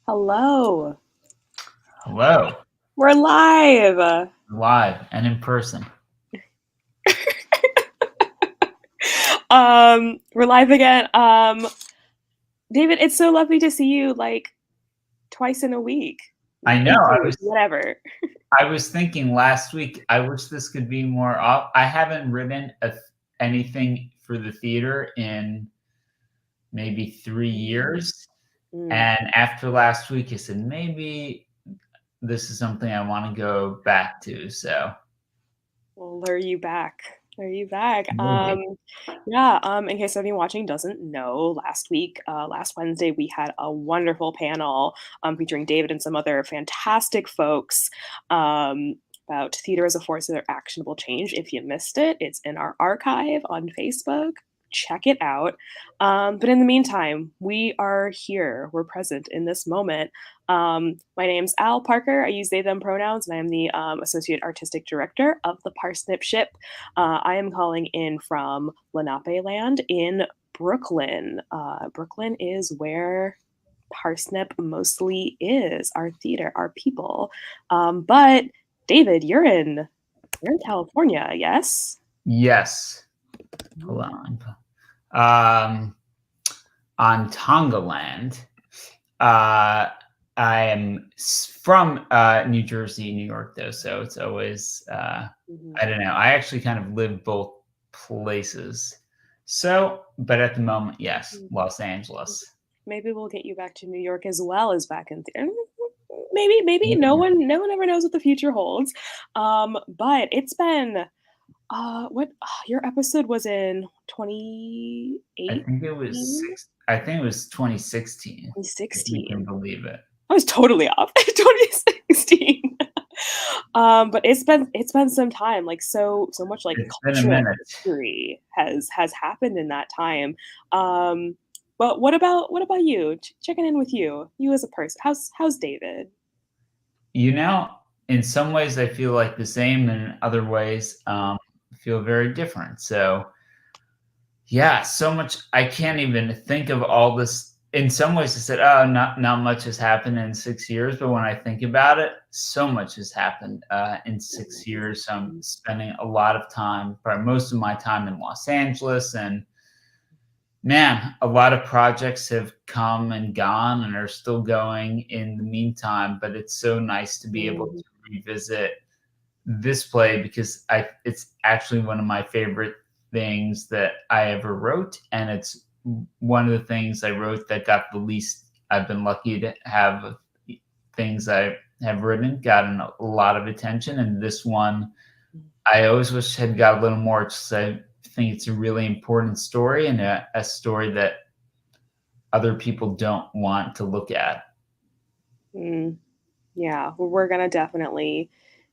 Hello. Hello, We're live. live and in person. We're live again. David, it's so lovely to see you like twice in a week. I know. Weekly, whatever. I was thinking last week. I wish this could be more off. I haven't written anything for the theater in maybe 3 years, Mm. and after last week, I said maybe this is something I want to go back to. So We'll lure you back. Lure you back. maybe. Yeah, in case anyone watching doesn't know, last week, last Wednesday, we had a wonderful panel featuring David and some other fantastic folks about theater as a force of actionable change. If you missed it, it's in our archive on Facebook. Check it out. But in the meantime, we are here. We're present in this moment. My name's Al Parker. I use they, them pronouns, and I am the Associate Artistic Director of the Parsnip Ship. I am calling in from Lenape Land in Brooklyn. Brooklyn is where Parsnip mostly is, our theater, our people. But David, you're in California, yes? Yes. Hold on. On Tongaland. I am from New Jersey, New York, though, so it's always I don't know. I actually kind of live both places. So, but at the moment, yes, Los Angeles. Maybe we'll get you back to New York as well as back in theater. Maybe no one ever knows what the future holds. But it's been what your episode was in 2018. I think it was 2016. 2016. If you can believe it. I was totally off. 2016. But it's been some time. Like so much like It's been a cultural minute. history has happened in that time. But what about you? Checking in with you as a person. How's David? In some ways, I feel like the same, and in other ways, feel very different. So, yeah, so much. I can't even think of all this. In some ways, I said, "Oh, not much has happened in 6 years." But when I think about it, so much has happened in 6 years. So I'm spending a lot of time, probably most of my time, in Los Angeles, and man, a lot of projects have come and gone and are still going in the meantime. But it's so nice to be able to revisit this play because it's actually one of my favorite things that I ever wrote, and it's one of the things I wrote that got the least. I've been lucky to have things I have written gotten a lot of attention, and this one I always wish had got a little more. Just I think it's a really important story and a story that other people don't want to look at. Yeah, well, we're gonna definitely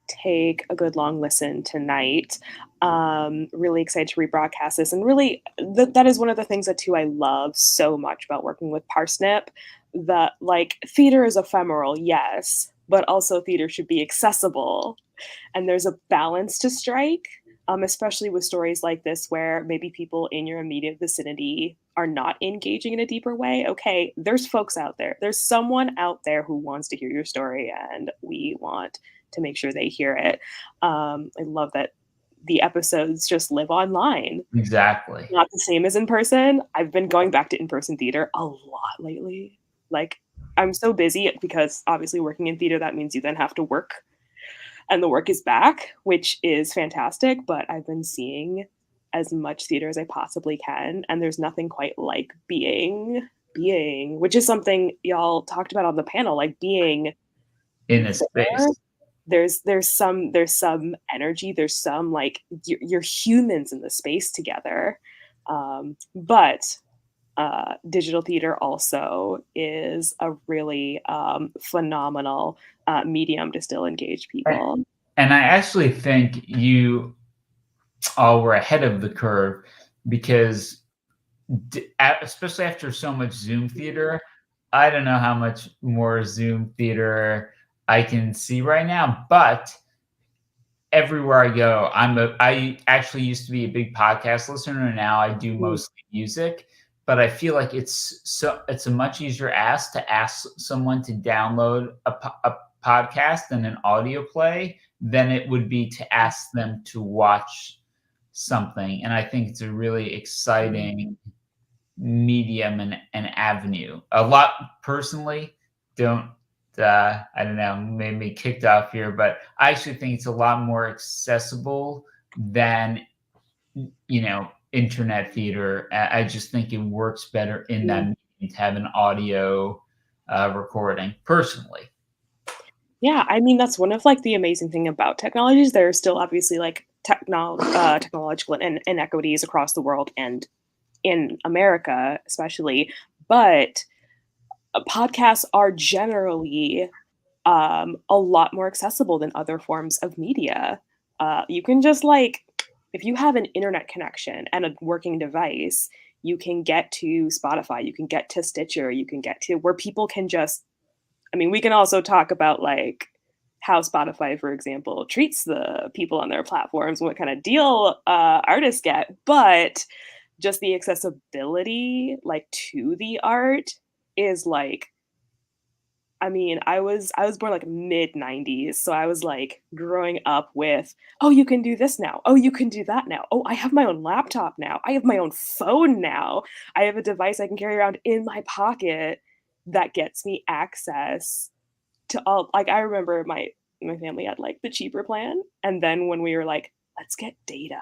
take a good long listen tonight. Really excited to rebroadcast this, and really, that is one of the things that too I love so much about working with Parsnip. That like theater is ephemeral, yes, but also theater should be accessible, and there's a balance to strike. Especially with stories like this, where maybe people in your immediate vicinity are not engaging in a deeper way. Okay, there's folks out there. There's someone out there who wants to hear your story, and we want to make sure they hear it. I love that the episodes just live online. Exactly. Not the same as in person. I've been going back to in-person theater a lot lately. Like, I'm so busy because obviously working in theater, that means you then have to work, and the work is back, which is fantastic. But I've been seeing as much theater as I possibly can, and there's nothing quite like being, which is something y'all talked about on the panel, like being In a space. There's some energy, there's some like you're humans in the space together. But digital theater also is a really phenomenal medium to still engage people. And I actually think you all were ahead of the curve because, especially after so much Zoom theater, I don't know how much more Zoom theater I can see right now, but everywhere I go, I actually used to be a big podcast listener, and now I do mostly music. but I feel like it's a much easier ask to ask someone to download a podcast and an audio play than it would be to ask them to watch something. And I think it's a really exciting medium and avenue. A lot personally don't I don't know, made me kicked off here, but I actually think it's a lot more accessible than internet theater. I just think it works better in that medium to have an audio recording personally. Yeah, I mean, that's one of like the amazing thing about technologies. There are still obviously like technological inequities across the world and in America, especially. But podcasts are generally a lot more accessible than other forms of media. You can just like, if you have an internet connection and a working device, you can get to Spotify, you can get to Stitcher, you can get to where people can just, I mean, we can also talk about like how Spotify, for example, treats the people on their platforms, what kind of deal artists get, but just the accessibility like to the art is like, I mean, I was born like mid 90s, so I was like growing up with, oh, you can do this now. Oh, you can do that now. Oh, I have my own laptop now. I have my own phone now. I have a device I can carry around in my pocket that gets me access to all. Like I remember my family had like the cheaper plan, and then when we were like, let's get data,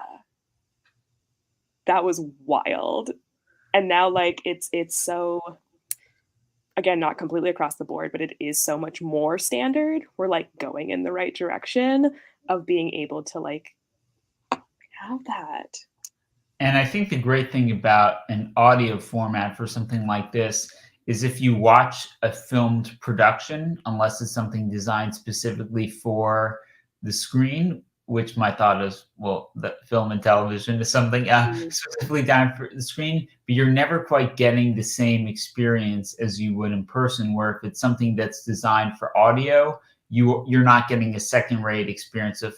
that was wild. And now like it's so, again, not completely across the board, but it is so much more standard. We're like going in the right direction of being able to like have that. And I think the great thing about an audio format for something like this is if you watch a filmed production, unless it's something designed specifically for the screen, which my thought is, well, the film and television is something specifically designed for the screen, but you're never quite getting the same experience as you would in person, where if it's something that's designed for audio, you're not getting a second-rate experience of,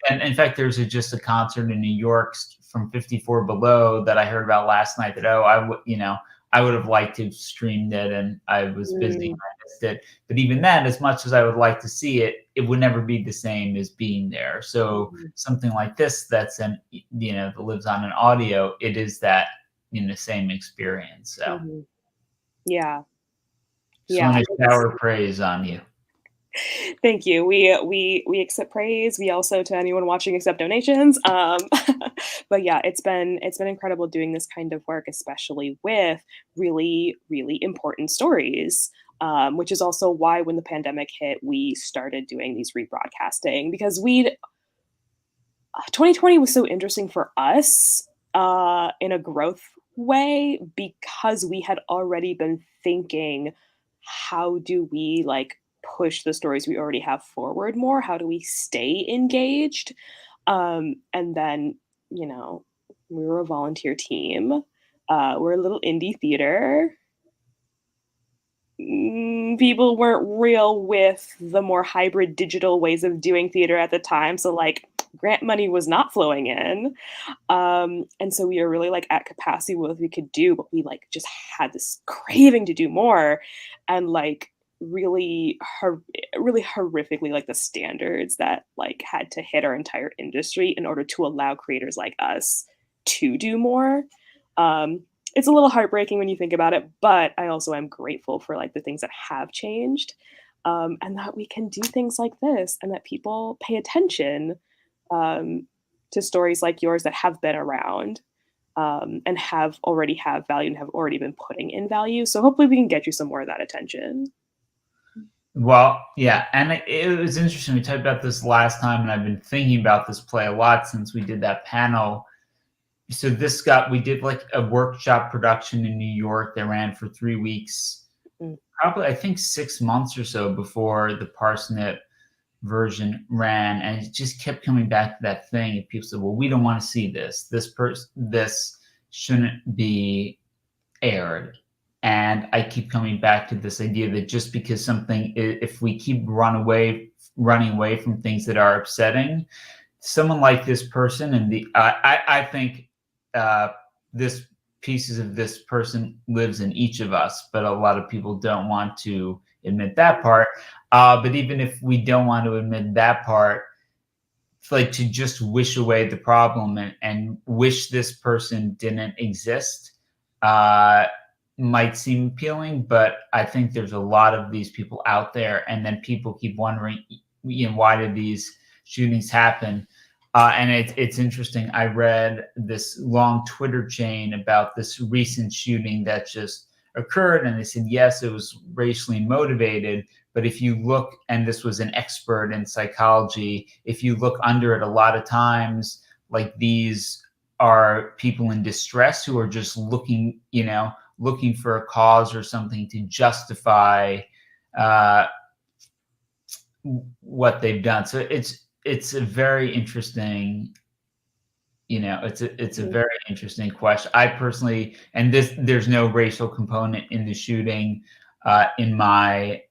and in fact, there's just a concert in New York from 54 Below that I heard about last night that, I would have liked to have streamed it, and I was busy and I missed it. But even then, as much as I would like to see it, it would never be the same as being there. So something like this that's that lives on an audio, it is that same experience. So yeah. Just want to shower praise on you. Thank you. We accept praise. We also, to anyone watching, accept donations. But yeah, it's been incredible doing this kind of work, especially with really, really important stories. Which is also why when the pandemic hit, we started doing these rebroadcasting, because 2020 was so interesting for us in a growth way, because we had already been thinking, how do we like push the stories we already have forward more? How do we stay engaged? And then, we were a volunteer team. We're a little indie theater. People weren't real with the more hybrid digital ways of doing theater at the time. So like grant money was not flowing in. And so we were really like at capacity with what we could do, but we like just had this craving to do more. And like really horrifically like the standards that like had to hit our entire industry in order to allow creators like us to do more. It's a little heartbreaking when you think about it, but I also am grateful for like the things that have changed, and that we can do things like this, and that people pay attention to stories like yours that have been around, and have value and have already been putting in value. So hopefully we can get you some more of that attention. Well, yeah, and it was interesting. We talked about this last time, and I've been thinking about this play a lot since we did that panel. So we did like a workshop production in New York that ran for 3 weeks, probably I think 6 months or so before the Parsnip version ran, and it just kept coming back to that thing. And people said, "Well, we don't want to see this. This shouldn't be aired." And I keep coming back to this idea that just because something, if we keep running away from things that are upsetting, someone like this person, and I think this pieces of this person lives in each of us, but a lot of people don't want to admit that part. But even if we don't want to admit that part, like to just wish away the problem and wish this person didn't exist might seem appealing, but I think there's a lot of these people out there, and then people keep wondering, why did these shootings happen? And it's interesting. I read this long Twitter chain about this recent shooting that just occurred, and they said, yes, it was racially motivated, but if you look, and this was an expert in psychology, if you look under it, a lot of times, like, these are people in distress who are just looking, looking for a cause or something to justify what they've done. So it's a very interesting, it's a very interesting question. I personally, and there's no racial component in the shooting in my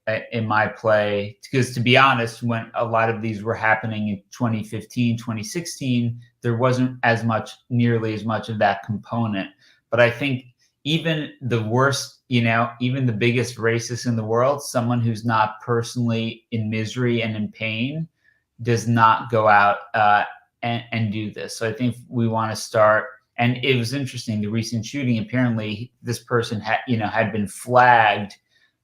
play, because, to be honest, when a lot of these were happening in 2015, 2016, there wasn't nearly as much of that component. But I think even the worst, even the biggest racist in the world, someone who's not personally in misery and in pain, does not go out and do this. So I think we want to start. And it was interesting, the recent shooting, apparently this person had been flagged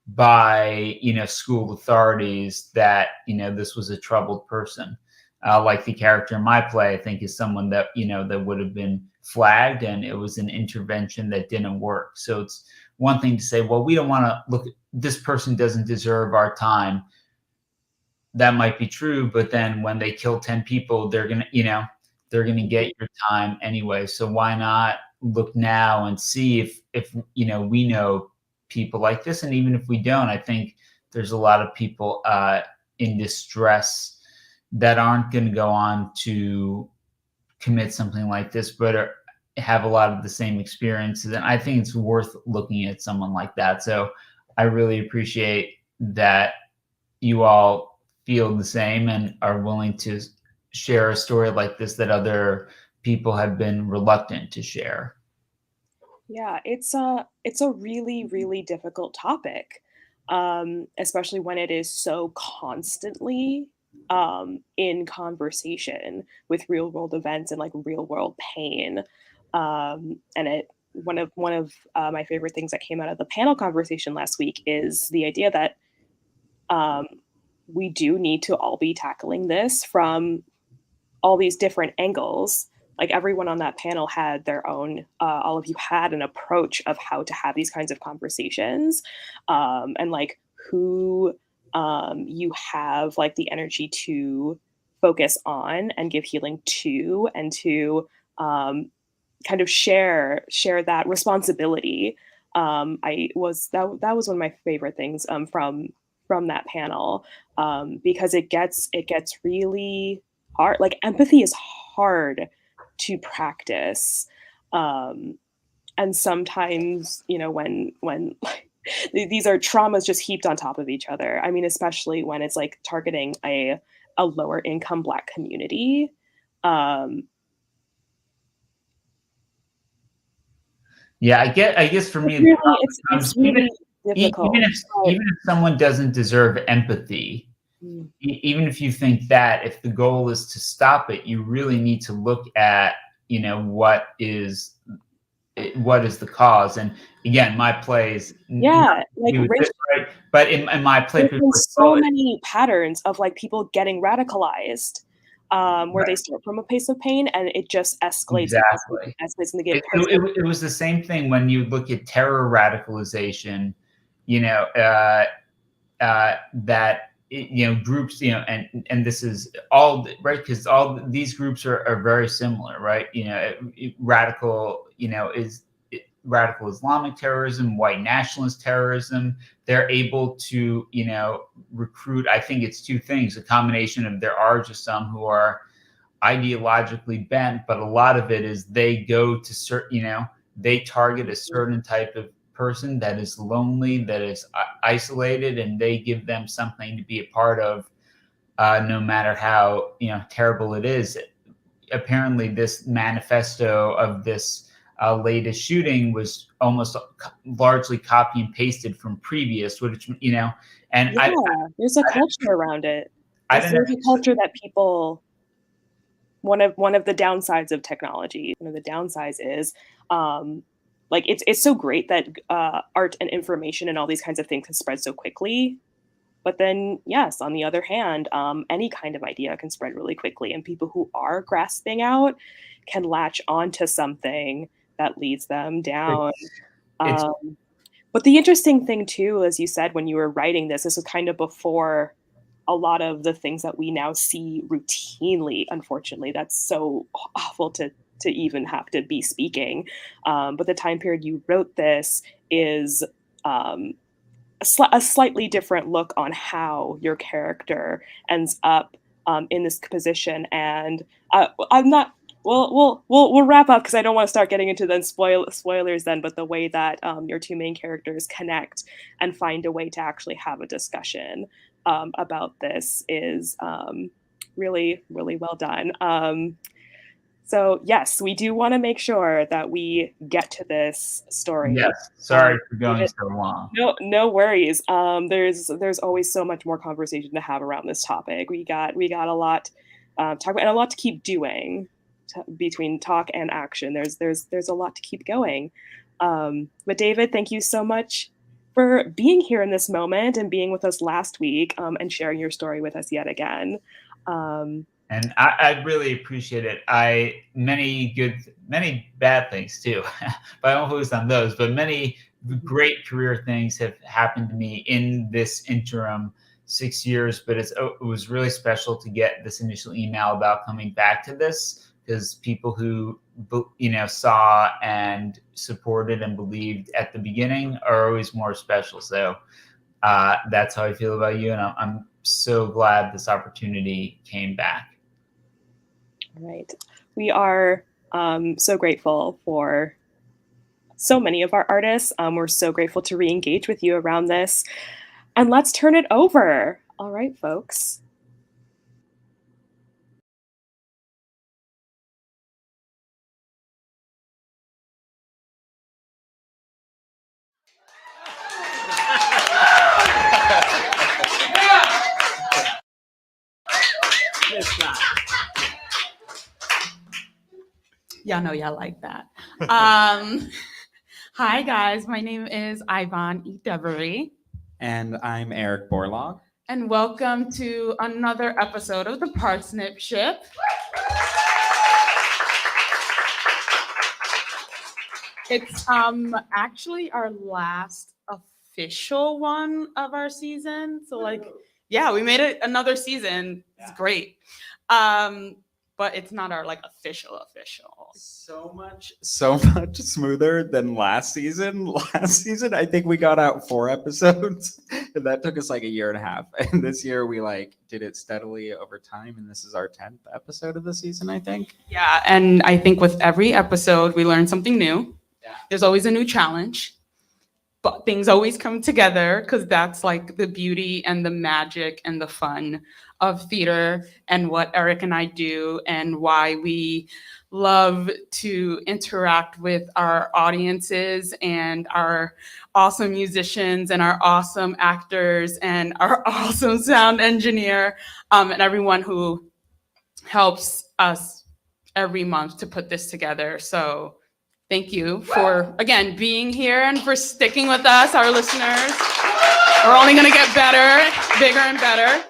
by, school authorities that, this was a troubled person. Like the character in my play, I think, is someone that, that would have been flagged, and it was an intervention that didn't work. So it's one thing to say, well, we don't want to look, this person doesn't deserve our time. That might be true, but then when they kill 10 people, they're going to get your time anyway. So why not look now and see if we know people like this? And even if we don't, I think there's a lot of people in distress that aren't going to go on to commit something like this, but have a lot of the same experiences. And I think it's worth looking at someone like that. So I really appreciate that you all feel the same and are willing to share a story like this that other people have been reluctant to share. Yeah, it's a really, really difficult topic, especially when it is so constantly in conversation with real world events and like real world pain. And one of my favorite things that came out of the panel conversation last week is the idea that um, we do need to all be tackling this from all these different angles. Like, everyone on that panel had their own, all of you had an approach of how to have these kinds of conversations, and like who you have like the energy to focus on and give healing to, and to kind of share that responsibility. That was one of my favorite things from that panel, because it gets really hard. Like, empathy is hard to practice, and sometimes, when these are traumas just heaped on top of each other. I mean, especially when it's like targeting a lower income Black community. Yeah, I guess for me, it's really difficult. Even if someone doesn't deserve empathy, even if you think that, if the goal is to stop it, you really need to look at, what is the cause. And again, my plays, like this, right? But in my play, there's so many patterns of like people getting radicalized, where they start from a place of pain and it just escalates. Exactly. Escalates, and they get it was the same thing when you look at terror radicalization, that groups, and this is all right, because all these groups are very similar, right? Radical, is radical Islamic terrorism, white nationalist terrorism. They're able to, recruit. I think it's two things: a combination of, there are just some who are ideologically bent, but a lot of it is they go to certain, they target a certain type of person that is lonely, that is isolated, and they give them something to be a part of, no matter how terrible it is. Apparently, this manifesto of this latest shooting was almost largely copy and pasted from previous, which, and Yeah, there's a culture around it. I There's don't a culture that people. One of the downsides of technology, one of the downsides is, like it's so great that art and information and all these kinds of things can spread so quickly. But then, yes, on the other hand, any kind of idea can spread really quickly, and people who are grasping out can latch onto something that leads them down. it's But the interesting thing too, as you said, when you were writing this was kind of before a lot of the things that we now see routinely. Unfortunately, that's so awful to even have to be speaking. But the time period you wrote this is um, a slightly different look on how your character ends up in this position. And I'm not. We'll wrap up because I don't want to start getting into then spoilers then. But the way that your two main characters connect and find a way to actually have a discussion about this is really really well done. So yes, we do want to make sure that we get to this story. Yes, sorry for going so long. No worries. There's always so much more conversation to have around this topic. We got a lot talk about and a lot to keep doing between talk and action. There's a lot to keep going. But David, thank you so much for being here in this moment and being with us last week and sharing your story with us yet again. And I really appreciate it. Many bad things too, but I won't focus on those. But many great career things have happened to me in this interim 6 years. But it was really special to get this initial email about coming back to this, because people who saw and supported and believed at the beginning are always more special. So that's how I feel about you, and I'm so glad this opportunity came back. Right. We are so grateful for so many of our artists. We're so grateful to re-engage with you around this. And let's turn it over. All right, folks. Y'all know y'all like that. Hi, guys. My name is Ivan Idevery. And I'm Eric Borlaug. And welcome to another episode of the Parsnip Ship. It's actually our last official one of our season. So yeah, we made it another season. It's great. But it's not our official. So much smoother than last season. Last season, I think we got out 4 episodes, and that took us a year and a half. And this year we did it steadily over time, and this is our 10th episode of the season, I think. Yeah, and I think with every episode we learn something new. Yeah. There's always a new challenge, but things always come together because that's the beauty and the magic and the fun of theater and what Eric and I do, and why we love to interact with our audiences and our awesome musicians and our awesome actors and our awesome sound engineer and everyone who helps us every month to put this together. So thank you for, again, being here and for sticking with us, our listeners. We're only going to get better, bigger and better.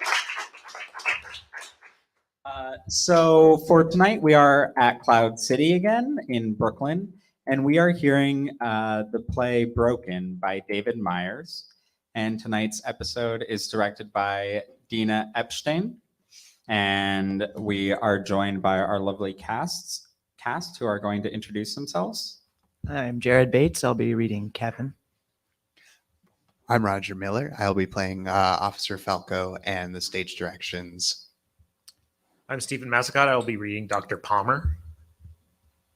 So for tonight, we are at Cloud City again in Brooklyn, and we are hearing the play Broken by David Meyers. And tonight's episode is directed by Dina Epshteyn, and we are joined by our lovely cast who are going to introduce themselves. I'm Jarrod Bates. I'll be reading Kevin. I'm Roger Miller. I'll be playing Officer Falco and the stage directions. I'm Stephen Massicotte. I will be reading Dr. Palmer.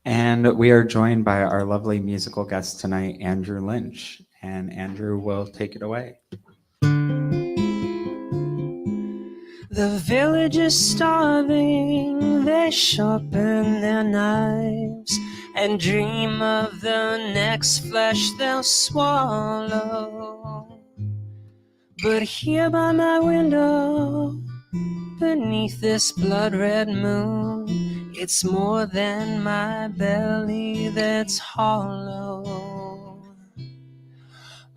And we are joined by our lovely musical guest tonight, Andrew Lynch. And Andrew will take it away. The village is starving. They sharpen their knives and dream of the next flesh they'll swallow. But here by my window, beneath this blood-red moon, it's more than my belly that's hollow.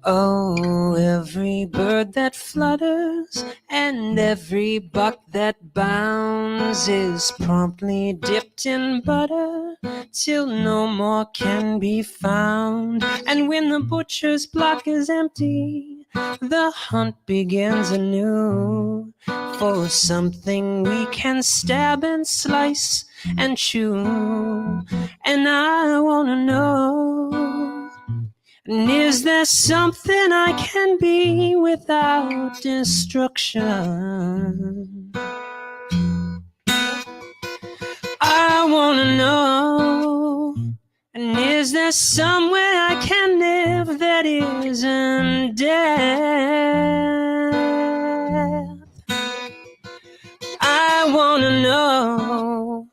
Oh, every bird that flutters and every buck that bounds is promptly dipped in butter till no more can be found. And when the butcher's block is empty, the hunt begins anew for something we can stab and slice and chew. And I wanna know, and is there something I can be without destruction? I wanna know, and is there somewhere I can live that isn't death? I wanna know,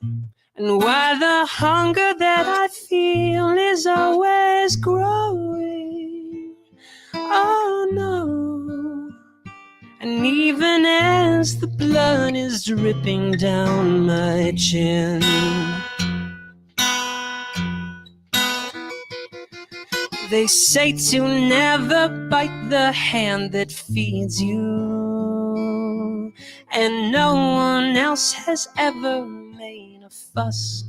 and why the hunger that I feel is always growing. Oh no. And even as the blood is dripping down my chin, they say to never bite the hand that feeds you, and no one else has ever made a fuss.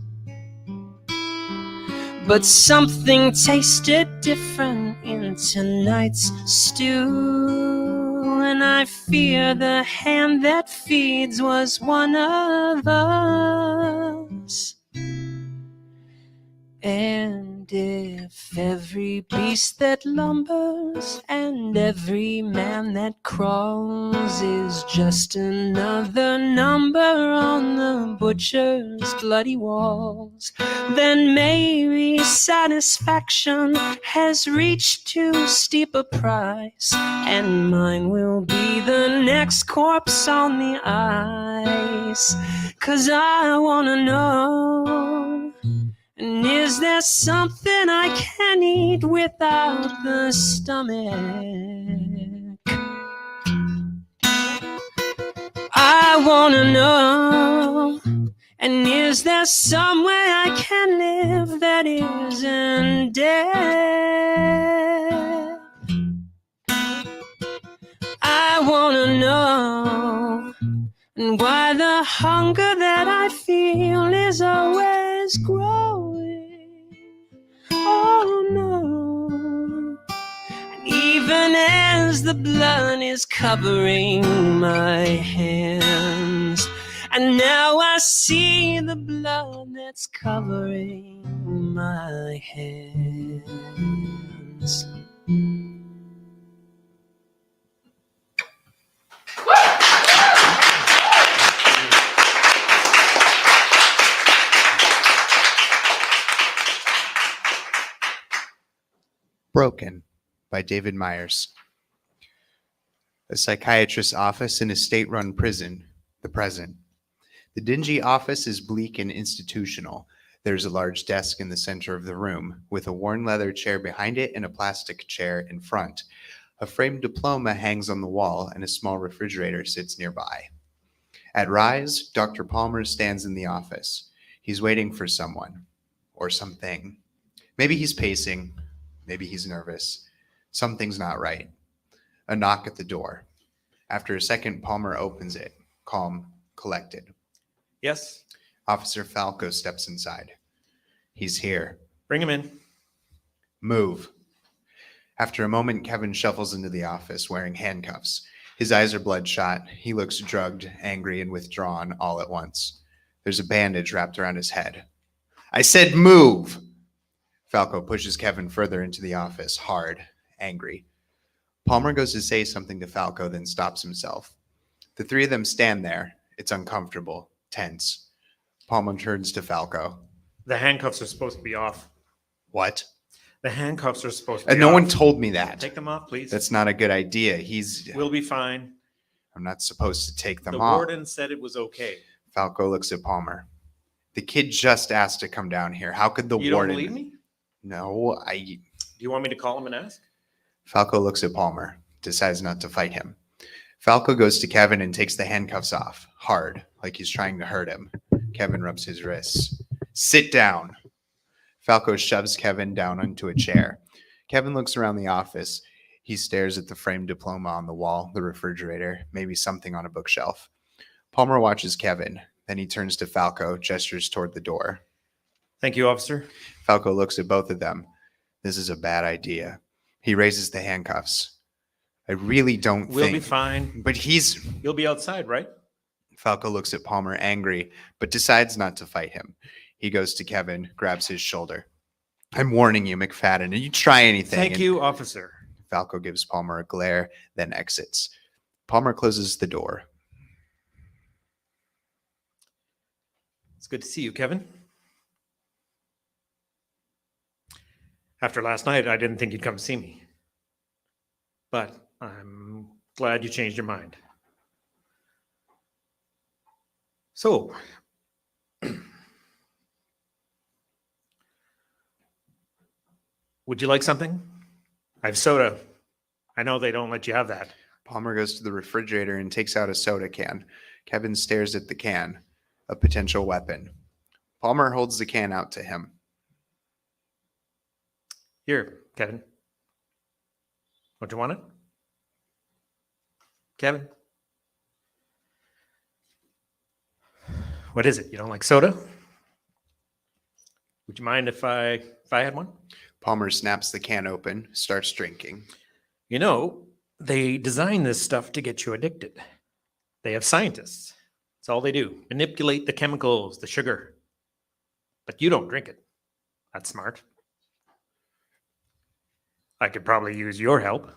But something tasted different in tonight's stew, and I fear the hand that feeds was one of us. And if every beast that lumbers and every man that crawls is just another number on the butcher's bloody walls, then maybe satisfaction has reached too steep a price, and mine will be the next corpse on the ice. 'Cause I wanna know, and is there something I can eat without the stomach? I wanna know, and is there somewhere I can live that isn't death? I wanna know, and why the hunger that I feel is always growing. Oh no. And even as the blood is covering my hands, and now I see the blood that's covering my hands. Broken by David Meyers. A psychiatrist's office in a state-run prison, the present. The dingy office is bleak and institutional. There's a large desk in the center of the room, with a worn leather chair behind it and a plastic chair in front. A framed diploma hangs on the wall, and a small refrigerator sits nearby. At Rise, Dr. Palmer stands in the office. He's waiting for someone, or something. Maybe he's pacing. Maybe he's nervous. Something's not right. A knock at the door. After a second, Palmer opens it, calm, collected. Yes, Officer Falco steps inside. He's here. bring him in. Move. After a moment, Kevin shuffles into the office wearing handcuffs. His eyes are bloodshot. He looks drugged, angry, and withdrawn all at once. There's a bandage wrapped around his head. I said move! Falco pushes Kevin further into the office, hard, angry. Palmer goes to say something to Falco, then stops himself. The three of them stand there. It's uncomfortable, tense. Palmer turns to Falco. The handcuffs are supposed to be off. What? The handcuffs are supposed to be No off. one told me that. Take them off, please. That's not a good idea. We'll be fine. I'm not supposed to take them The off. warden said it was okay. Falco looks at Palmer. The kid just asked to come down here. How could the You don't warden? believe me? No, Do you want me to call him and ask? Falco looks at Palmer, decides not to fight him. Falco goes to Kevin and takes the handcuffs off, hard, like he's trying to hurt him. Kevin rubs his wrists. Sit down. Falco shoves Kevin down onto a chair. Kevin looks around the office. He stares at the framed diploma on the wall, the refrigerator, maybe something on a bookshelf. Palmer watches Kevin. Then he turns to Falco, gestures toward the door. Thank you, officer. Falco looks at both of them. This is a bad idea. He raises the handcuffs. I really don't We'll think... be fine. But he's... You'll be outside, right? Falco looks at Palmer angry, but decides not to fight him. He goes to Kevin, grabs his shoulder. I'm warning you, McFadden, and you try anything. Thank you, officer. Falco gives Palmer a glare, then exits. Palmer closes the door. It's good to see you, Kevin. After last night, I didn't think you'd come see me. But I'm glad you changed your mind. So, would you like something? I have soda. I know they don't let you have that. Palmer goes to the refrigerator and takes out a soda can. Kevin stares at the can, a potential weapon. Palmer holds the can out to him. Here, Kevin. Don't you want it? Kevin? What is it? You don't like soda? Would you mind if I had one? Palmer snaps the can open, starts drinking. You know, they design this stuff to get you addicted. They have scientists. That's all they do. Manipulate the chemicals, the sugar. But you don't drink it. That's smart. I could probably use your help.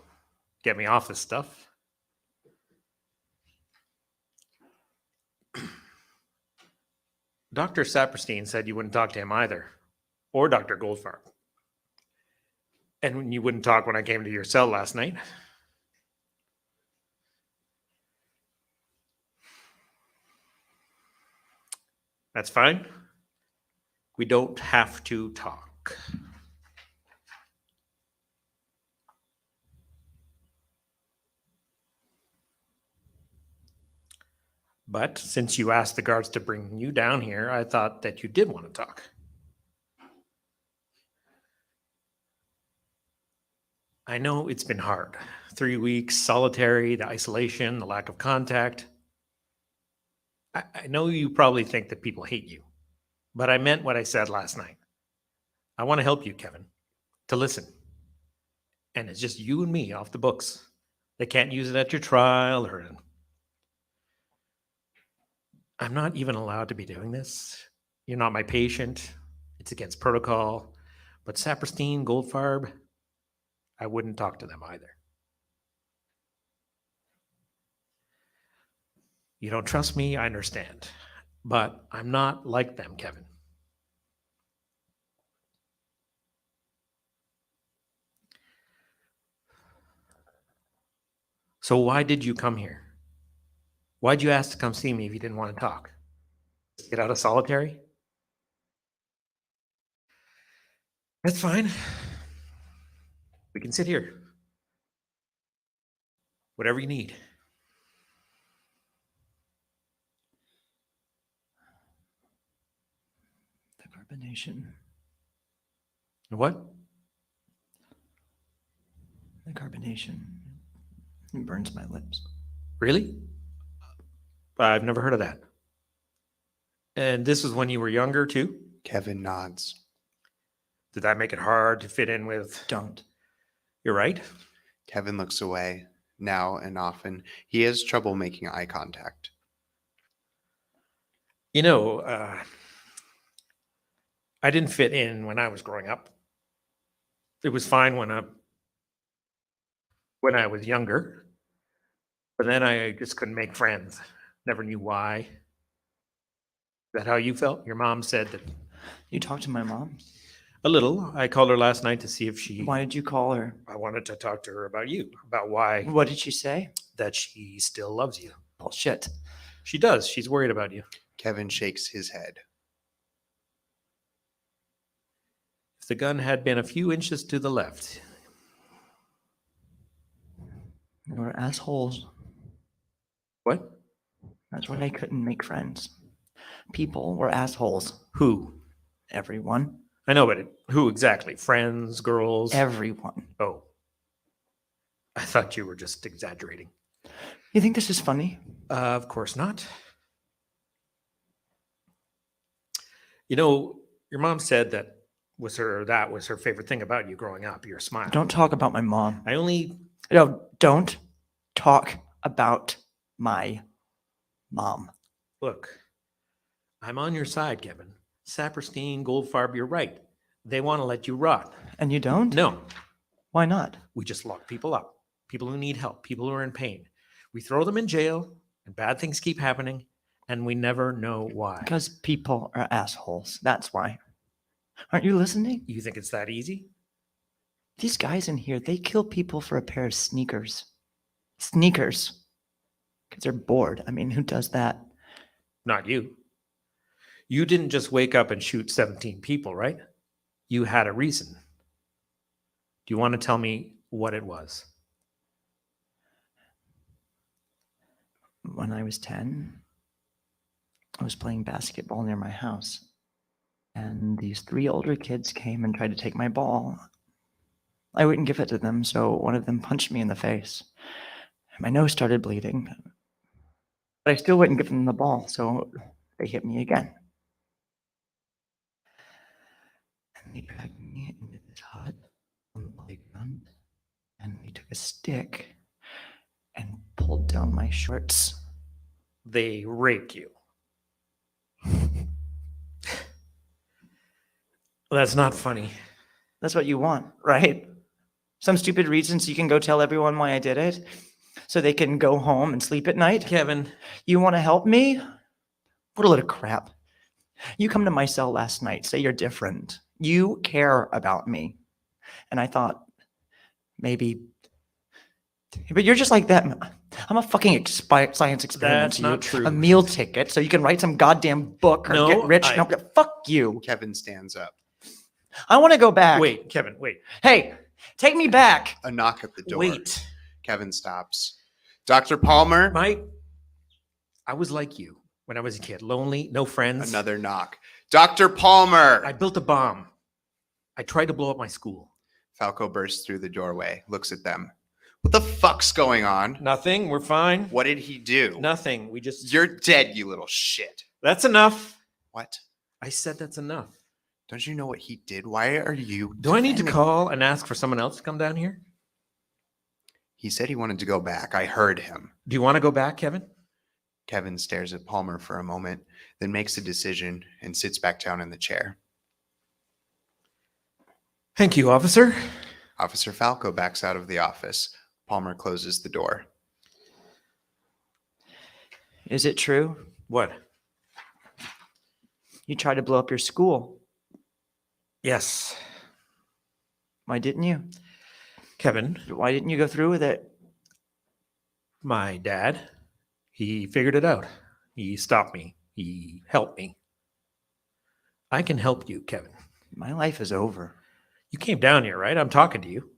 Get me off this stuff. Dr. Saperstein said you wouldn't talk to him either, or Dr. Goldfarb. And you wouldn't talk when I came to your cell last night. That's fine. We don't have to talk. But since you asked the guards to bring you down here, I thought that you did want to talk. I know it's been hard. 3 weeks, solitary, the isolation, the lack of contact. I know you probably think that people hate you, but I meant what I said last night. I want to help you, Kevin, to listen. And it's just you and me off the books. They can't use it at your trial or... I'm not even allowed to be doing this. You're not my patient. It's against protocol. But Saperstein, Goldfarb, I wouldn't talk to them either. You don't trust me, I understand. But I'm not like them, Kevin. So why did you come here? Why'd you ask to come see me if you didn't want to talk? Get out of solitary? That's fine. We can sit here. Whatever you need. The carbonation. What? The carbonation. It burns my lips. Really? I've never heard of that. And this was when you were younger too? Kevin nods. Did that make it hard to fit in with? Don't. You're right. Kevin looks away. Now and often, he has trouble making eye contact. You know, I didn't fit in when I was growing up. It was fine when I was younger, but then I just couldn't make friends. Never knew why. Is that how you felt? Your mom said that. You talked to my mom? A little. I called her last night to see if she... Why did you call her? I wanted to talk to her about you, about why... What did she say? That she still loves you. Bullshit. She does. She's worried about you. Kevin shakes his head. the gun had been a few inches to the left. They were assholes. What? That's why I couldn't make friends. People were assholes. Who? Everyone. I know, but who exactly? Friends, girls? Everyone. Oh. I thought you were just exaggerating. You think this is funny? Of course not. You know, your mom said that was her favorite thing about you growing up, your smile. Don't talk about my mom. No, don't talk about my mom. look, I'm on your side, Kevin. Saperstein, Goldfarb, you're right. They want to let you rot. And you don't? No, Why not? we just lock people up. People who need help, people who are in pain. We throw them in jail, and bad things keep happening, and we never know why. Because people are assholes. That's why. Aren't you listening? You think it's that easy? These guys in here, they kill people for a pair of sneakers. Sneakers. Because they're bored. I mean, who does that? Not you. You didn't just wake up and shoot 17 people, right? You had a reason. Do you want to tell me what it was? When I was 10, I was playing basketball near my house. And these 3 older kids came and tried to take my ball. I wouldn't give it to them, so one of them punched me in the face. My nose started bleeding. But I still wouldn't give them the ball, so they hit me again. And they dragged me into this hut on the playground, and they took a stick and pulled down my shorts. They raped you. That's not funny. That's what you want, right? Some stupid reason so you can go tell everyone why I did it? So they can go home and sleep at night? Kevin, You want to help me? What a load of crap. You come to my cell last night, say you're different. You care about me. And I thought, maybe, but you're just like that. I'm a fucking science experiment That's to not you. true. A meal ticket so you can write some goddamn book or No, get rich. I- No, fuck you. Kevin stands up. I want to go back. wait, Kevin, wait. Hey, take me back. A knock at the door. Wait. Kevin stops. Dr. Palmer. I was like you when I was a kid, lonely, no friends. Another knock. Dr. Palmer. I built a bomb. I tried to blow up my school. Falco bursts through the doorway, looks at them. What the fuck's going on? Nothing. We're fine. What did he do? Nothing. We just. You're dead, you little shit. That's enough. What? I said that's enough. Don't you know what he did? Why are you? Do I need to defending- call and ask for someone else to come down here? He said he wanted to go back. I heard him. Do you want to go back, Kevin? Kevin stares at Palmer for a moment, then makes a decision and sits back down in the chair. Thank you, officer. Officer Falco backs out of the office. Palmer closes the door. Is it true? What? You tried to blow up your school. Yes. Why didn't you? Kevin, Why didn't you go through with it? my dad, he figured it out. He stopped me. He helped me. I can help you, Kevin. My life is over. You came down here, right? I'm talking to you.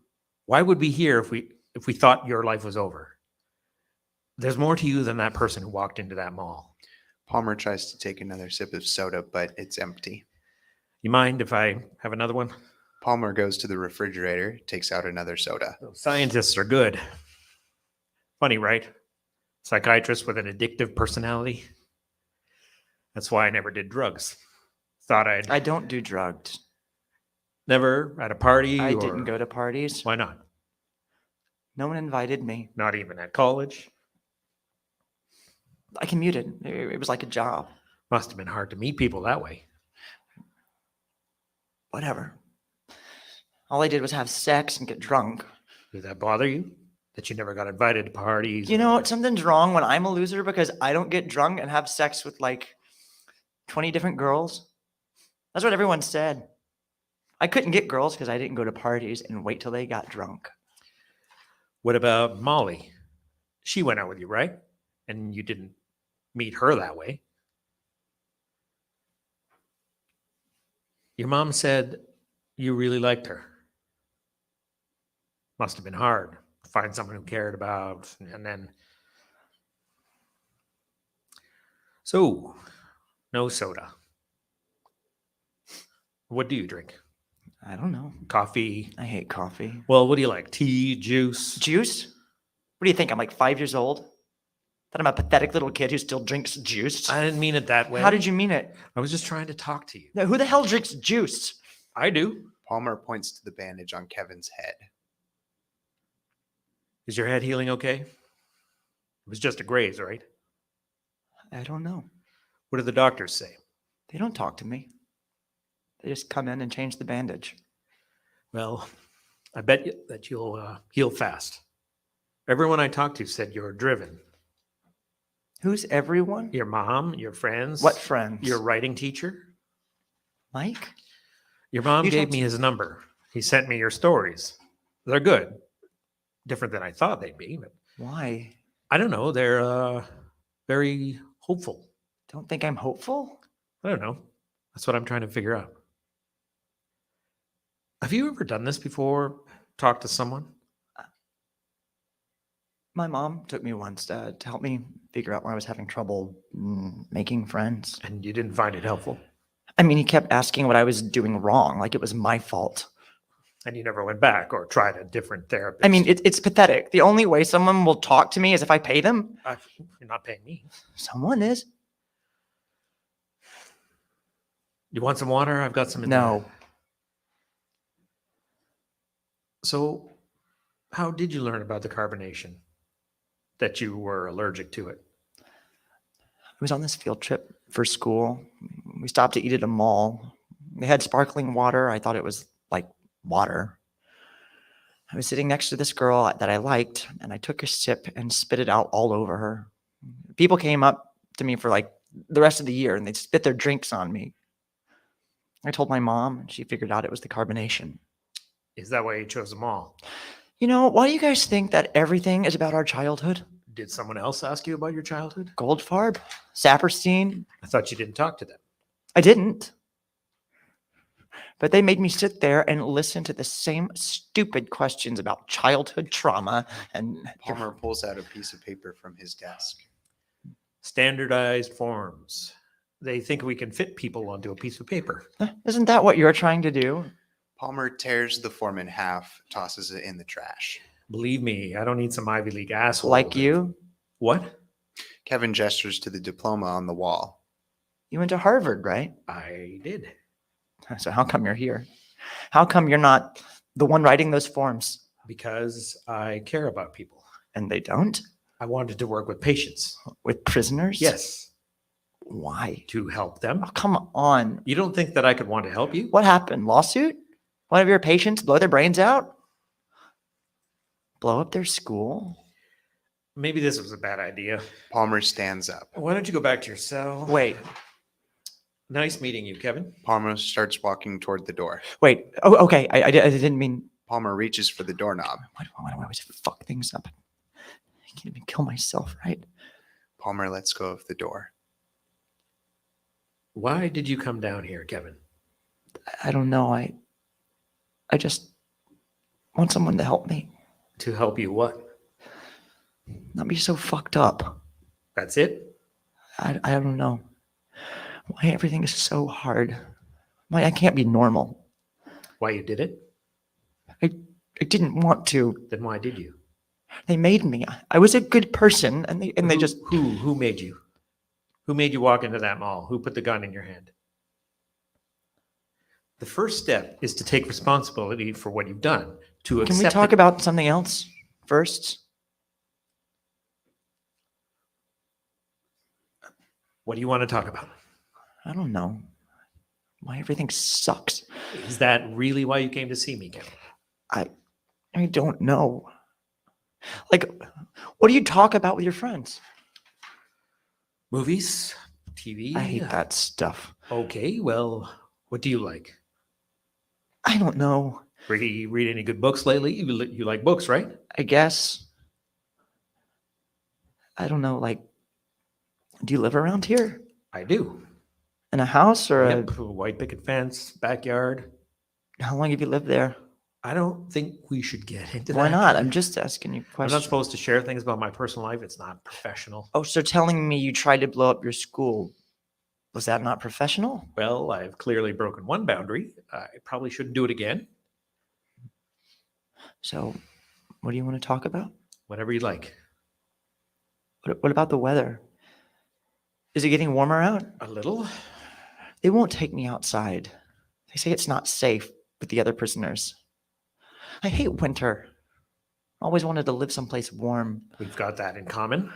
Why would we here if we thought your life was over? There's more to you than that person who walked into that mall. Palmer tries to take another sip of soda, but it's empty. You mind if I have another one? Palmer goes to the refrigerator, takes out another soda. Those scientists are good. Funny, right? Psychiatrist with an addictive personality. That's why I never did drugs. Thought I don't do drugs. never at a party. I or- didn't go to parties. Why not? No one invited me. Not even at college. I commuted. It was like a job. Must have been hard to meet people that way. Whatever. All I did was have sex and get drunk. Did that bother you? That you never got invited to parties? You know what? Something's wrong when I'm a loser because I don't get drunk and have sex with like 20 different girls. That's what everyone said. I couldn't get girls because I didn't go to parties and wait till they got drunk. What about Molly? She went out with you, right? And you didn't meet her that way. Your mom said You really liked her. Must have been hard to find someone who cared about, and then. So, no soda. What do you drink? I don't know. Coffee? I hate coffee. Well, what do you like? Tea, juice? Juice? What do you think? I'm like 5 years old? That I'm a pathetic little kid who still drinks juice? I didn't mean it that way. How did you mean it? I was just trying to talk to you. Now, who the hell drinks juice? I do. Palmer points to the bandage on Kevin's head. Is your head healing okay? It was just a graze, right? I don't know. What do the doctors say? They don't talk to me. They just come in and change the bandage. Well, I bet you that you'll heal fast. Everyone I talked to said you're driven. Who's everyone? Your mom, your friends. What friends? Your writing teacher. Mike? Your mom You gave don't- me his number. He sent me your stories. They're good. Different than I thought they'd be, but Why? I don't know. They're very hopeful. Don't think I'm hopeful? I don't know. That's what I'm trying to figure out. Have you ever done this before? Talked to someone? My mom took me once to help me figure out when I was having trouble making friends. And you didn't find it helpful? I mean, he kept asking what I was doing wrong, like it was my fault. And you never went back or tried a different therapist? I mean, it's pathetic. The only way someone will talk to me is if I pay them. You're not paying me. Someone is. You want some water? I've got some in No. there. So, how did you learn about the carbonation? That you were allergic to it? I was on this field trip for school. We stopped to eat at a mall. They had sparkling water. I thought it was like water. I was sitting next to this girl that I liked, and I took a sip and spit it out all over her. People came up to me for like the rest of the year, and they'd spit their drinks on me. I told my mom, and she figured out it was the carbonation. Is that why you chose them all? You know, why do you guys think that everything is about our childhood? Did someone else ask you about your childhood? Goldfarb? Saperstein? I thought you didn't talk to them. I didn't. But they made me sit there and listen to the same stupid questions about childhood trauma and Palmer pulls out a piece of paper from his desk. Standardized forms. They think we can fit people onto a piece of paper. Isn't that what you're trying to do? Palmer tears the form in half, tosses it in the trash. Believe me, I don't need some Ivy League asshole. Like you? What? Kevin gestures to the diploma on the wall. You went to Harvard, right? I did. So how come you're here? How come you're not the one writing those forms? Because I care about people. And they don't? I wanted to work with patients. With prisoners? Yes. Why? To help them. Oh, come on. You don't think that I could want to help you? What happened? Lawsuit? One of your patients blow their brains out? Blow up their school? Maybe this was a bad idea. Palmer stands up. Why don't you go back to your cell? Wait, Nice meeting you, Kevin. Palmer starts walking toward the door. wait. Oh, okay. I didn't mean. Palmer reaches for the doorknob. Why do I always fuck things up? I can't even kill myself, right? Palmer lets go of the door. Why did you come down here, Kevin? I don't know. I just want someone to help me. To help you what? Not be so fucked up. That's it? I don't know. Why everything is so hard. Why I can't be normal. Why you did it? I didn't want to. Then why did you? They made me. I was a good person, and they just. Who made you? Who made you walk into that mall? Who put the gun in your hand? The first step is to take responsibility for what you've done. To Can we accept talk it. about something else first? What do you want to talk about? I don't know. Why everything sucks. Is that really why you came to see me, Kevin? I don't know. Like, what do you talk about with your friends? Movies, TV. I hate that stuff. Okay, well, what do you like? I don't know. Read any good books lately? You like books, right? I guess. I don't know. Like, do you live around here? I do. In a house or Yep, white picket fence, backyard. How long have you lived there? I don't think we should get into Why that. not? I'm just asking you I'm questions. not supposed to share things about my personal life. It's not professional. Oh, so telling me you tried to blow up your school, was that not professional? Well, I've clearly broken one boundary. I probably shouldn't do it again. So what do you want to talk about? Whatever you like. What about the weather? Is it getting warmer out? A little? They won't take me outside. They say it's not safe with the other prisoners. I hate winter. I always wanted to live someplace warm. We've got that in common.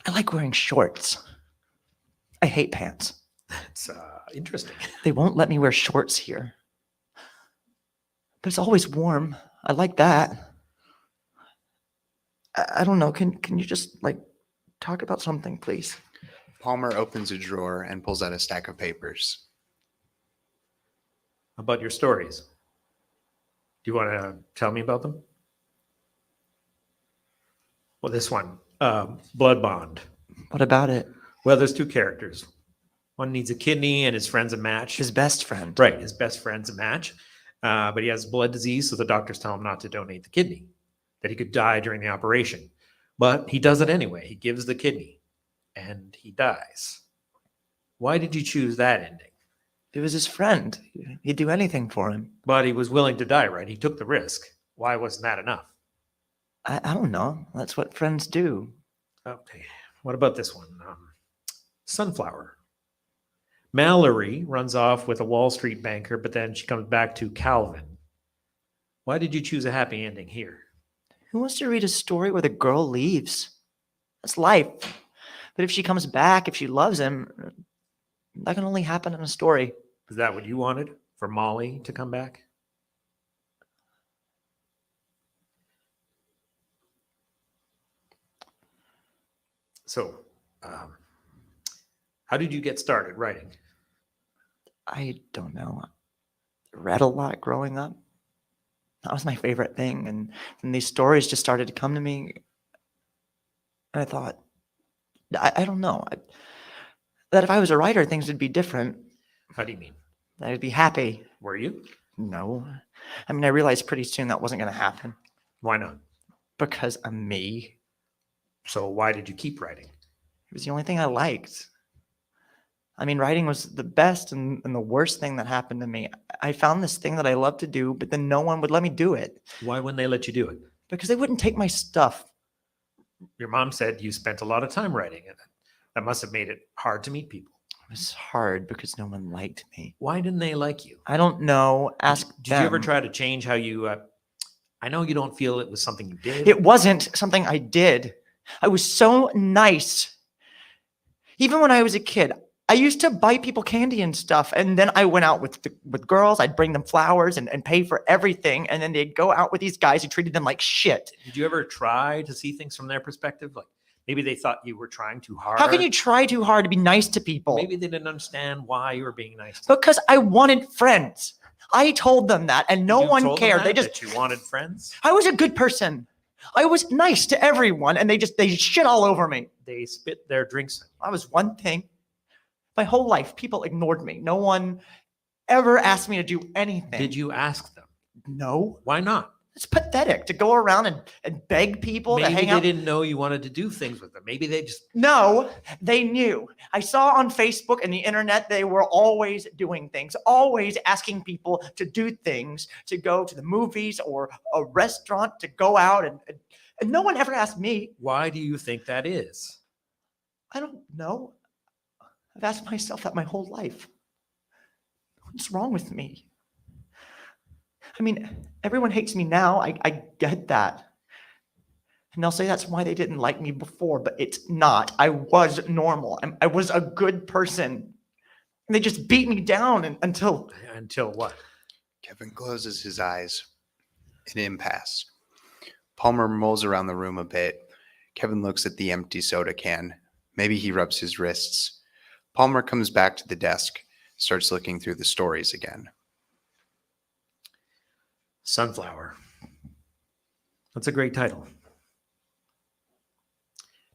I like wearing shorts. I hate pants. It's interesting. They won't let me wear shorts here. But it's always warm. I like that. I don't know. Can you just like talk about something, please? Palmer opens a drawer and pulls out a stack of papers. About your stories. Do you want to tell me about them? Well, this one, Blood Bond. What about it? Well, there's two characters. One needs a kidney and his friend's a match. His best friend. Right, his best friend's a match. But he has blood disease, so the doctors tell him not to donate the kidney, that he could die during the operation. But he does it anyway. He gives the kidney and he dies. Why did you choose that ending? It was his friend. He'd do anything for him. But he was willing to die, right? He took the risk. Why wasn't that enough? I don't know. That's what friends do. Okay. What about this one? Sunflower. Mallory runs off with a Wall Street banker, but then she comes back to Calvin. Why did you choose a happy ending here? Who wants to read a story where the girl leaves? That's life. But if she comes back, if she loves him, that can only happen in a story. Is that what you wanted? For Molly to come back? So, how did you get started writing? I don't know. I read a lot growing up. That was my favorite thing. And these stories just started to come to me. And I thought, I don't know. That if I was a writer, things would be different. How do you mean? That I'd be happy. Were you? No. I mean, I realized pretty soon that wasn't going to happen. Why not? Because I'm me. So why did you keep writing? It was the only thing I liked. I mean, writing was the best and the worst thing that happened to me. I found this thing that I love to do, but then no one would let me do it. Why wouldn't they let you do it? Because they wouldn't take my stuff. Your mom said you spent a lot of time writing it. That must have made it hard to meet people. It was hard because no one liked me. Why didn't they like you? I don't know. Ask Did them. you ever try to change how you... I know you don't feel it was something you did. It wasn't something I did. I was so nice. Even when I was a kid, I used to buy people candy and stuff. And then I went out with girls. I'd bring them flowers and pay for everything. And then they'd go out with these guys who treated them like shit. Did you ever try to see things from their perspective? Like maybe they thought you were trying too hard. How can you try too hard to be nice to people? Maybe they didn't understand why you were being nice to them. Because I wanted friends. I told them that and no You one told them cared. that, They just, that you wanted friends. I was a good person. I was nice to everyone and they shit all over me. They spit their drinks. I was one thing. My whole life, people ignored me. No one ever asked me to do anything. Did you ask them? No. Why not? It's pathetic to go around and beg people to Maybe hang they out. didn't know you wanted to do things with them. Maybe they just... No, they knew. I saw on Facebook and the internet, they were always doing things, always asking people to do things, to go to the movies or a restaurant, to go out. And no one ever asked me. Why do you think that is? I don't know. I've asked myself that my whole life. What's wrong with me? I mean, everyone hates me now. I get that. And they'll say that's why they didn't like me before, but it's not. I was normal. I was a good person. And they just beat me down until... Until what? Kevin closes his eyes. An impasse. Palmer mulls around the room a bit. Kevin looks at the empty soda can. Maybe he rubs his wrists. Palmer comes back to the desk, starts looking through the stories again. Sunflower. That's a great title.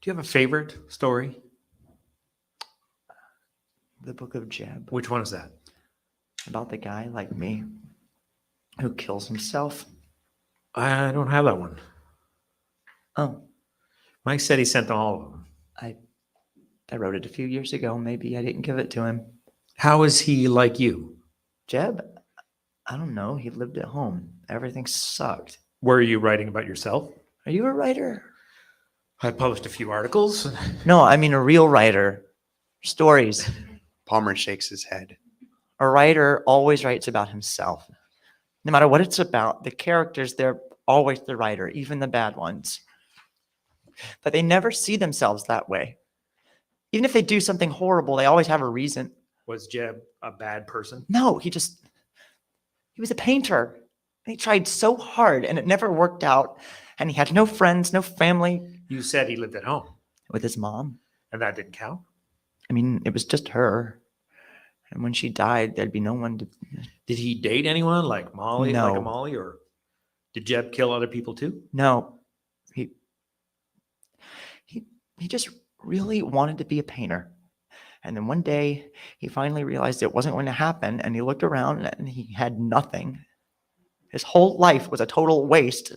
Do you have a favorite story? The Book of Jeb. Which one is that? About the guy like me. Who kills himself? I don't have that one. Oh, Mike said he sent all of them. I wrote it a few years ago. Maybe I didn't give it to him. How is he like you? Jeb? I don't know. He lived at home. Everything sucked. Were you writing about yourself? Are you a writer? I published a few articles. No, I mean a real writer. Stories. Palmer shakes his head. A writer always writes about himself. No matter what it's about, the characters, they're always the writer, even the bad ones. But they never see themselves that way. Even if they do something horrible, they always have a reason. Was Jeb a bad person? No, he was a painter. He tried so hard and it never worked out. And he had no friends, no family. You said he lived at home, With his mom. and that didn't count. I mean, it was just her. And when she died, there'd be no one to. Did he date anyone like Molly, like a No. Molly, or did Jeb kill other people too? No, he just really wanted to be a painter. And then one day he finally realized it wasn't going to happen. And he looked around and he had nothing. His whole life was a total waste.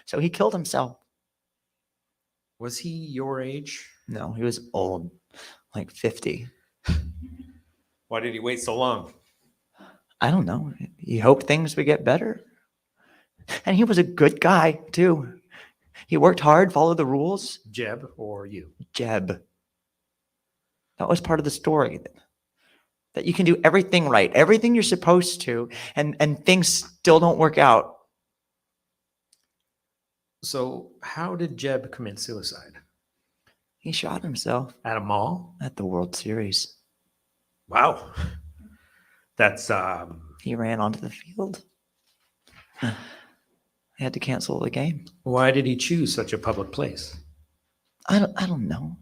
So he killed himself. Was he your age? No, he was old, like 50. Why did he wait so long? I don't know. He hoped things would get better. And he was a good guy, too. He worked hard, followed the rules. Jeb or you? Jeb. That was part of the story. That you can do everything right, everything you're supposed to, and things still don't work out. So how did Jeb commit suicide? He shot himself At a mall? at the World Series. Wow. That's He ran onto the field. They had to cancel the game. why did he choose such a public place? I don't know.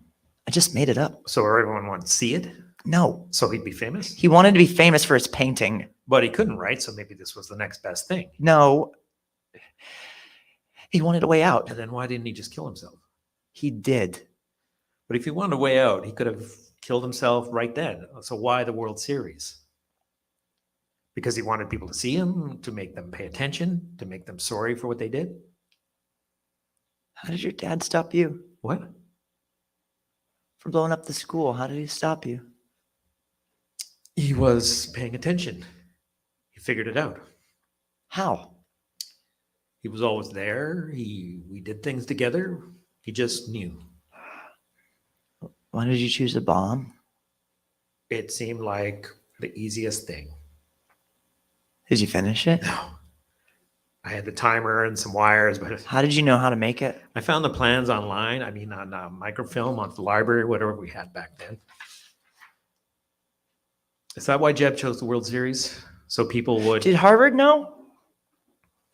I just made it up. So everyone wanted to see it? No, So he'd be famous? he wanted to be famous for his painting. But he couldn't write, so maybe this was the next best thing. No, he wanted a way out. And then why didn't he just kill himself? He did. But if he wanted a way out, he could have killed himself right then. So why the World Series? Because he wanted people to see him, to make them pay attention, to make them sorry for what they did? How did your dad stop you What? from blowing up the school? How did he stop you? He was paying attention. He figured it out. How? He was always there. We did things together. He just knew. Why did you choose a bomb? It seemed like the easiest thing. Did you finish it? No. I had the timer and some wires, but How did you know how to make it? I found the plans online. I mean, on microfilm, on the library, whatever we had back then. Is that why Jeb chose the World Series? So people would. Did Harvard know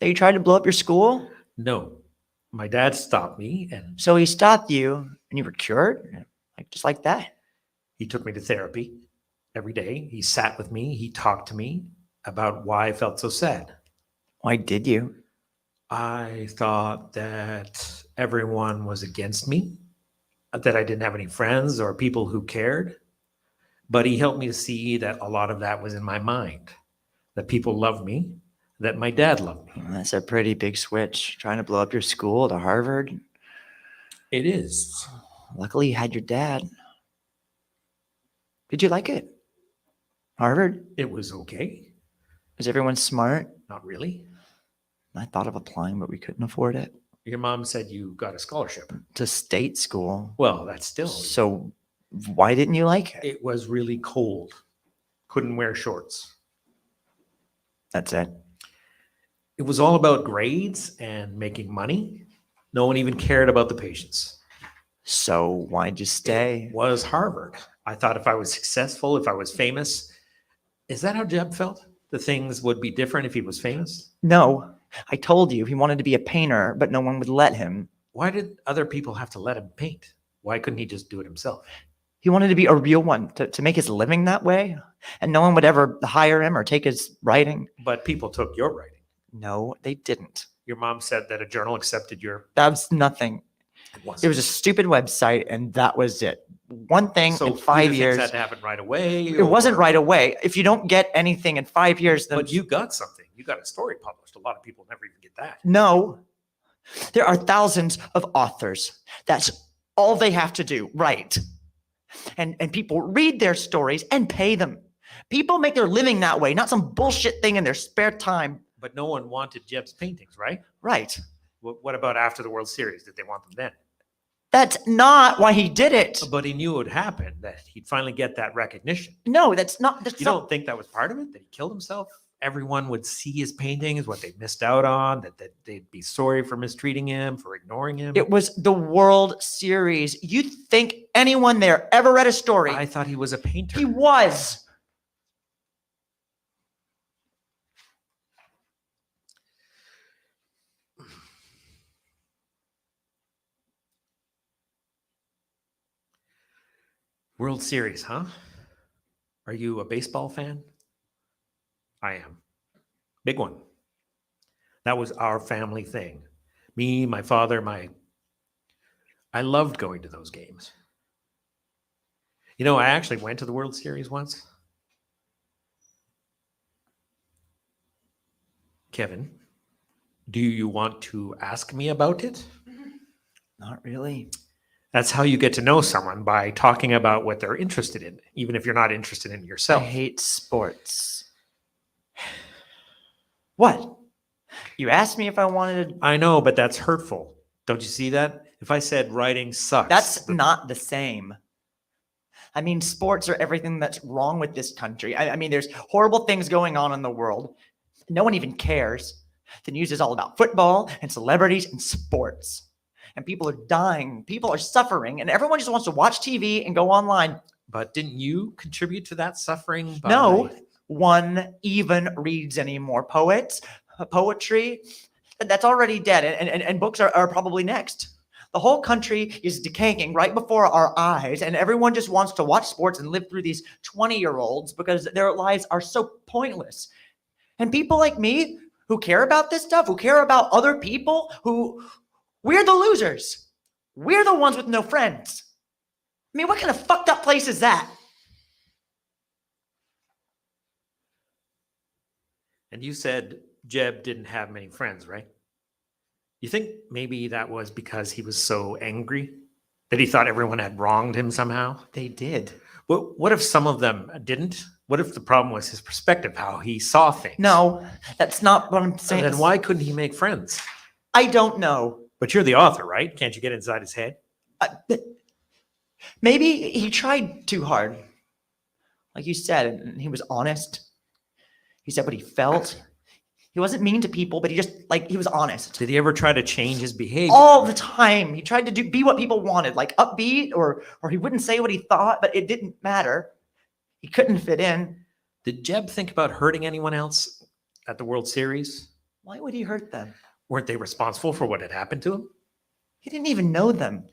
that you tried to blow up your school? No. My dad stopped me and So he stopped you and you were cured? Like just like that? he took me to therapy every day. He sat with me. He talked to me about why I felt so sad. Why did you? I thought that everyone was against me, that I didn't have any friends or people who cared. But he helped me to see that a lot of that was in my mind, that people loved me, that my dad loved me. That's a pretty big switch. Trying to blow up your school to Harvard. It is. Luckily you had your dad. Did you like it? Harvard? It was okay. Is everyone smart? Not really. I thought of applying, but we couldn't afford it. Your mom said you got a scholarship. To state school. Well, that's still. So why didn't you like it? It was really cold. Couldn't wear shorts. That's it. It was all about grades and making money. No one even cared about the patients. So why'd you stay? It was Harvard. I thought if I was successful, if I was famous, is that how Jeb felt? The things would be different if he was famous? No, I told you he wanted to be a painter, but no one would let him. Why did other people have to let him paint? Why couldn't he just do it himself? He wanted to be a real one, to make his living that way. And no one would ever hire him or take his writing. But people took your writing. No, they didn't. Your mom said that a journal accepted your. That was nothing. It wasn't. It was a stupid website, and that was it. one thing So in you 5 think years. that happened right away? It wasn't right away. If you don't get anything in 5 years, then But you got something. You got a story published. A lot of people never even get that. no. There are thousands of authors. That's all they have to do, write. And people read their stories and pay them. People make their living that way, not some bullshit thing in their spare time. But no one wanted Jeb's paintings, right? Right. What about after the World Series? Did they want them then? That's not why he did it. But he knew it would happen, that he'd finally get that recognition. No, that's not. You don't think that was part of it? That he killed himself? Everyone would see his paintings, what they missed out on, that they'd be sorry for mistreating him, for ignoring him. It was the World Series. You think anyone there ever read a story? I thought he was a painter. He was. World Series, huh? Are you a baseball fan? I am. Big one. That was our family thing. Me, my father, I loved going to those games. You know, I actually went to the World Series once. Kevin, do you want to ask me about it? Not really. That's how you get to know someone, by talking about what they're interested in, even if you're not interested in I yourself. hate sports. What? You asked me if I wanted to. I know, but that's hurtful. Don't you see that? If I said writing sucks. That's not the same. I mean, sports are everything that's wrong with this country. I mean, there's horrible things going on in the world. No one even cares. The news is all about football and celebrities and sports. And people are dying, people are suffering, and everyone just wants to watch TV and go online. But didn't you contribute to that suffering? No one even reads anymore. Poetry, that's already dead, and books are probably next. The whole country is decaying right before our eyes, and everyone just wants to watch sports and live through these 20-year-olds because their lives are so pointless. And people like me who care about this stuff, who care about other people, we're the losers. We're the ones with no friends. I mean, what kind of fucked up place is that? And you said Jeb didn't have many friends, right? You think maybe that was because he was so angry that he thought everyone had wronged him somehow? They did. What if some of them didn't? What if the problem was his perspective, how he saw things? No, that's not what I'm saying. Then why couldn't he make friends? I don't know. But you're the author, right? Can't you get inside his head? Maybe he tried too hard. Like you said, and he was honest. He said what he felt. He wasn't mean to people, but he was honest. Did he ever try to change his behavior? All the time. He tried to be what people wanted, like upbeat, or he wouldn't say what he thought, but it didn't matter. He couldn't fit in. Did Jeb think about hurting anyone else at the World Series? Why would he hurt them? Weren't they responsible for what had happened to him? He didn't even know them.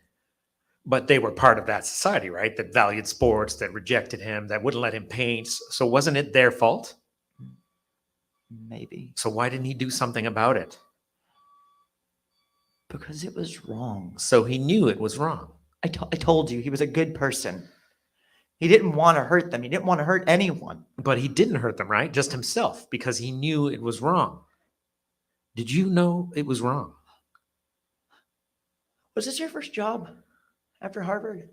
But they were part of that society, right? That valued sports, that rejected him, that wouldn't let him paint. So wasn't it their fault? Maybe. So why didn't he do something about it? Because it was wrong. So he knew it was wrong. I told you, he was a good person. He didn't want to hurt them. He didn't want to hurt anyone. But he didn't hurt them, right? Just himself, because he knew it was wrong. Did you know it was wrong? Was this your first job after Harvard?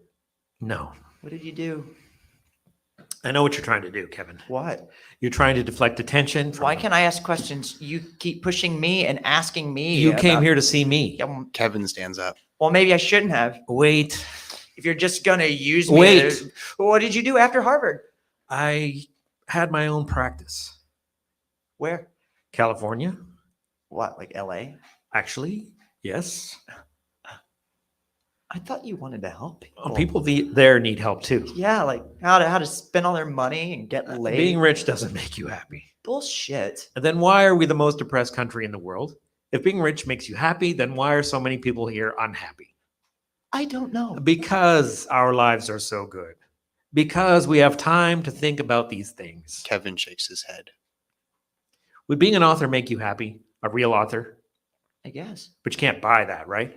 No. What did you do? I know what you're trying to do, Kevin. What? You're trying to deflect attention. Why can't I ask questions? You keep pushing me and asking me. You came here to see me. Kevin stands up. Well, maybe I shouldn't have. Wait. If you're just going to use me. Wait. What did you do after Harvard? I had my own practice. Where? California. What, like LA? Actually, yes. I thought you wanted to help people. Oh, people there need help too. Yeah, like how to spend all their money and get laid. Being rich doesn't make you happy. Bullshit. And then why are we the most depressed country in the world? If being rich makes you happy, then why are so many people here unhappy? I don't know. Because our lives are so good. Because we have time to think about these things. Kevin shakes his head. Would being an author make you happy? A real author? I guess. But you can't buy that, right?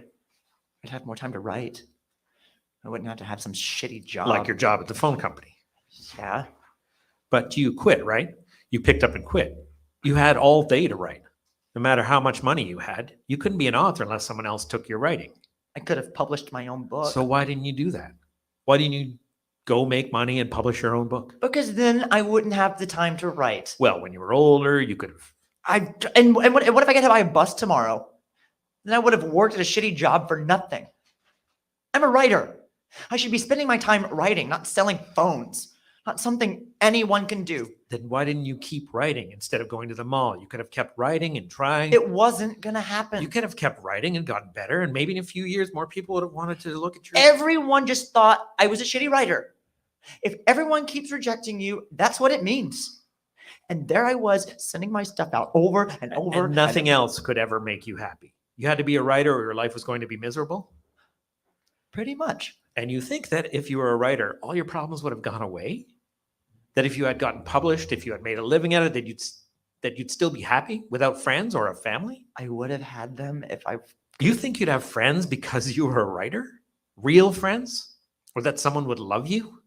I'd have more time to write. I wouldn't have to have some shitty job. Like your job at the phone company. Yeah. But you quit, right? You picked up and quit. You had all day to write. No matter how much money you had, you couldn't be an author unless someone else took your writing. I could have published my own book. So why didn't you do that? Why didn't you go make money and publish your own book? Because then I wouldn't have the time to write. Well, when you were older, you could have. And what if I get hit by a bus tomorrow? Then I would have worked at a shitty job for nothing. I'm a writer. I should be spending my time writing, not selling phones. Not something anyone can do. Then why didn't you keep writing instead of going to the mall? You could have kept writing and trying. It wasn't going to happen. You could have kept writing and gotten better. And maybe in a few years, more people would have wanted to look at your. Everyone just thought I was a shitty writer. If everyone keeps rejecting you, that's what it means. And there I was sending my stuff out over and over. And nothing else could ever make you happy. You had to be a writer or your life was going to be miserable. Pretty much. And you think that if you were a writer, all your problems would have gone away? That if you had gotten published, if you had made a living at it, that you'd still be happy without friends or a family? I would have had them if I... You think you'd have friends because you were a writer? Real friends? Or that someone would love you?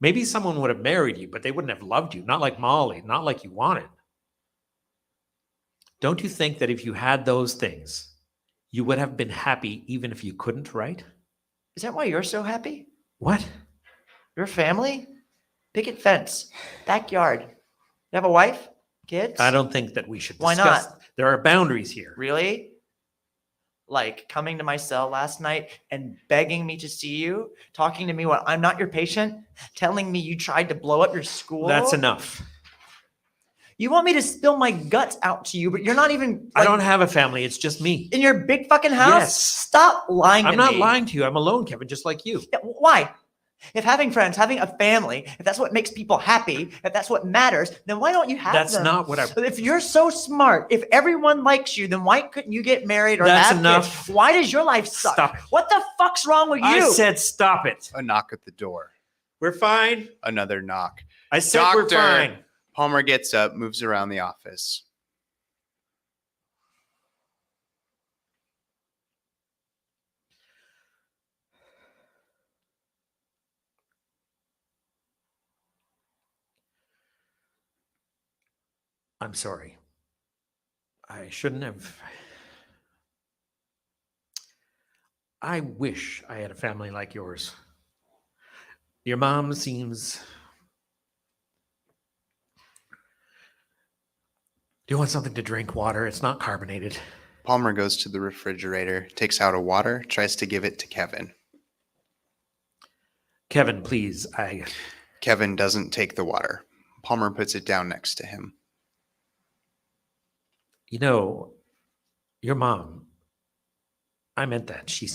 Maybe someone would have married you, but they wouldn't have loved you. Not like Molly, not like you wanted. Don't you think that if you had those things, you would have been happy even if you couldn't write? Is that why you're so happy? What? Your family? Picket fence. Backyard. You have a wife? Kids? I don't think that we should Why discuss. not? There are boundaries here. Really? Like coming to my cell last night and begging me to see you, talking to me when I'm not your patient, telling me you tried to blow up your school. That's enough. You want me to spill my guts out to you, but you're not even. I don't have a family. It's just me. In your big fucking house? Yes. Stop lying to me. I'm not lying to you. I'm alone, Kevin, just like you. Yeah, why? If having friends, having a family, if that's what makes people happy, if that's what matters, then why don't you have That's them? not what I. If you're so smart, if everyone likes you, then why couldn't you get married or That's have enough. kids? Why does your life suck? Stop it. What the fuck's wrong with you? I said stop it. A knock at the door. We're fine. Another knock. I said we're Doctor. fine. Palmer gets up, moves around the office. I'm sorry. I shouldn't have. I wish I had a family like yours. Your mom seems. Do you want something to drink? Water? It's not carbonated. Palmer goes to the refrigerator, takes out a water, tries to give it to Kevin. Kevin, please. Kevin doesn't take the water. Palmer puts it down next to him. You know, your mom, I meant that. She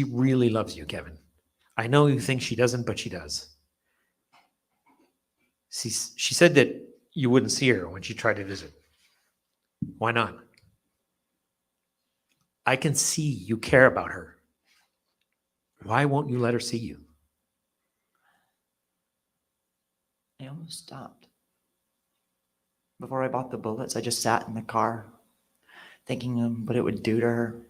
really loves you, Kevin. I know you think she doesn't, but she does. She said that you wouldn't see her when she tried to visit. Why not? I can see you care about her. Why won't you let her see you? I almost stopped. Before I bought the bullets, I just sat in the car, thinking of what it would do to her.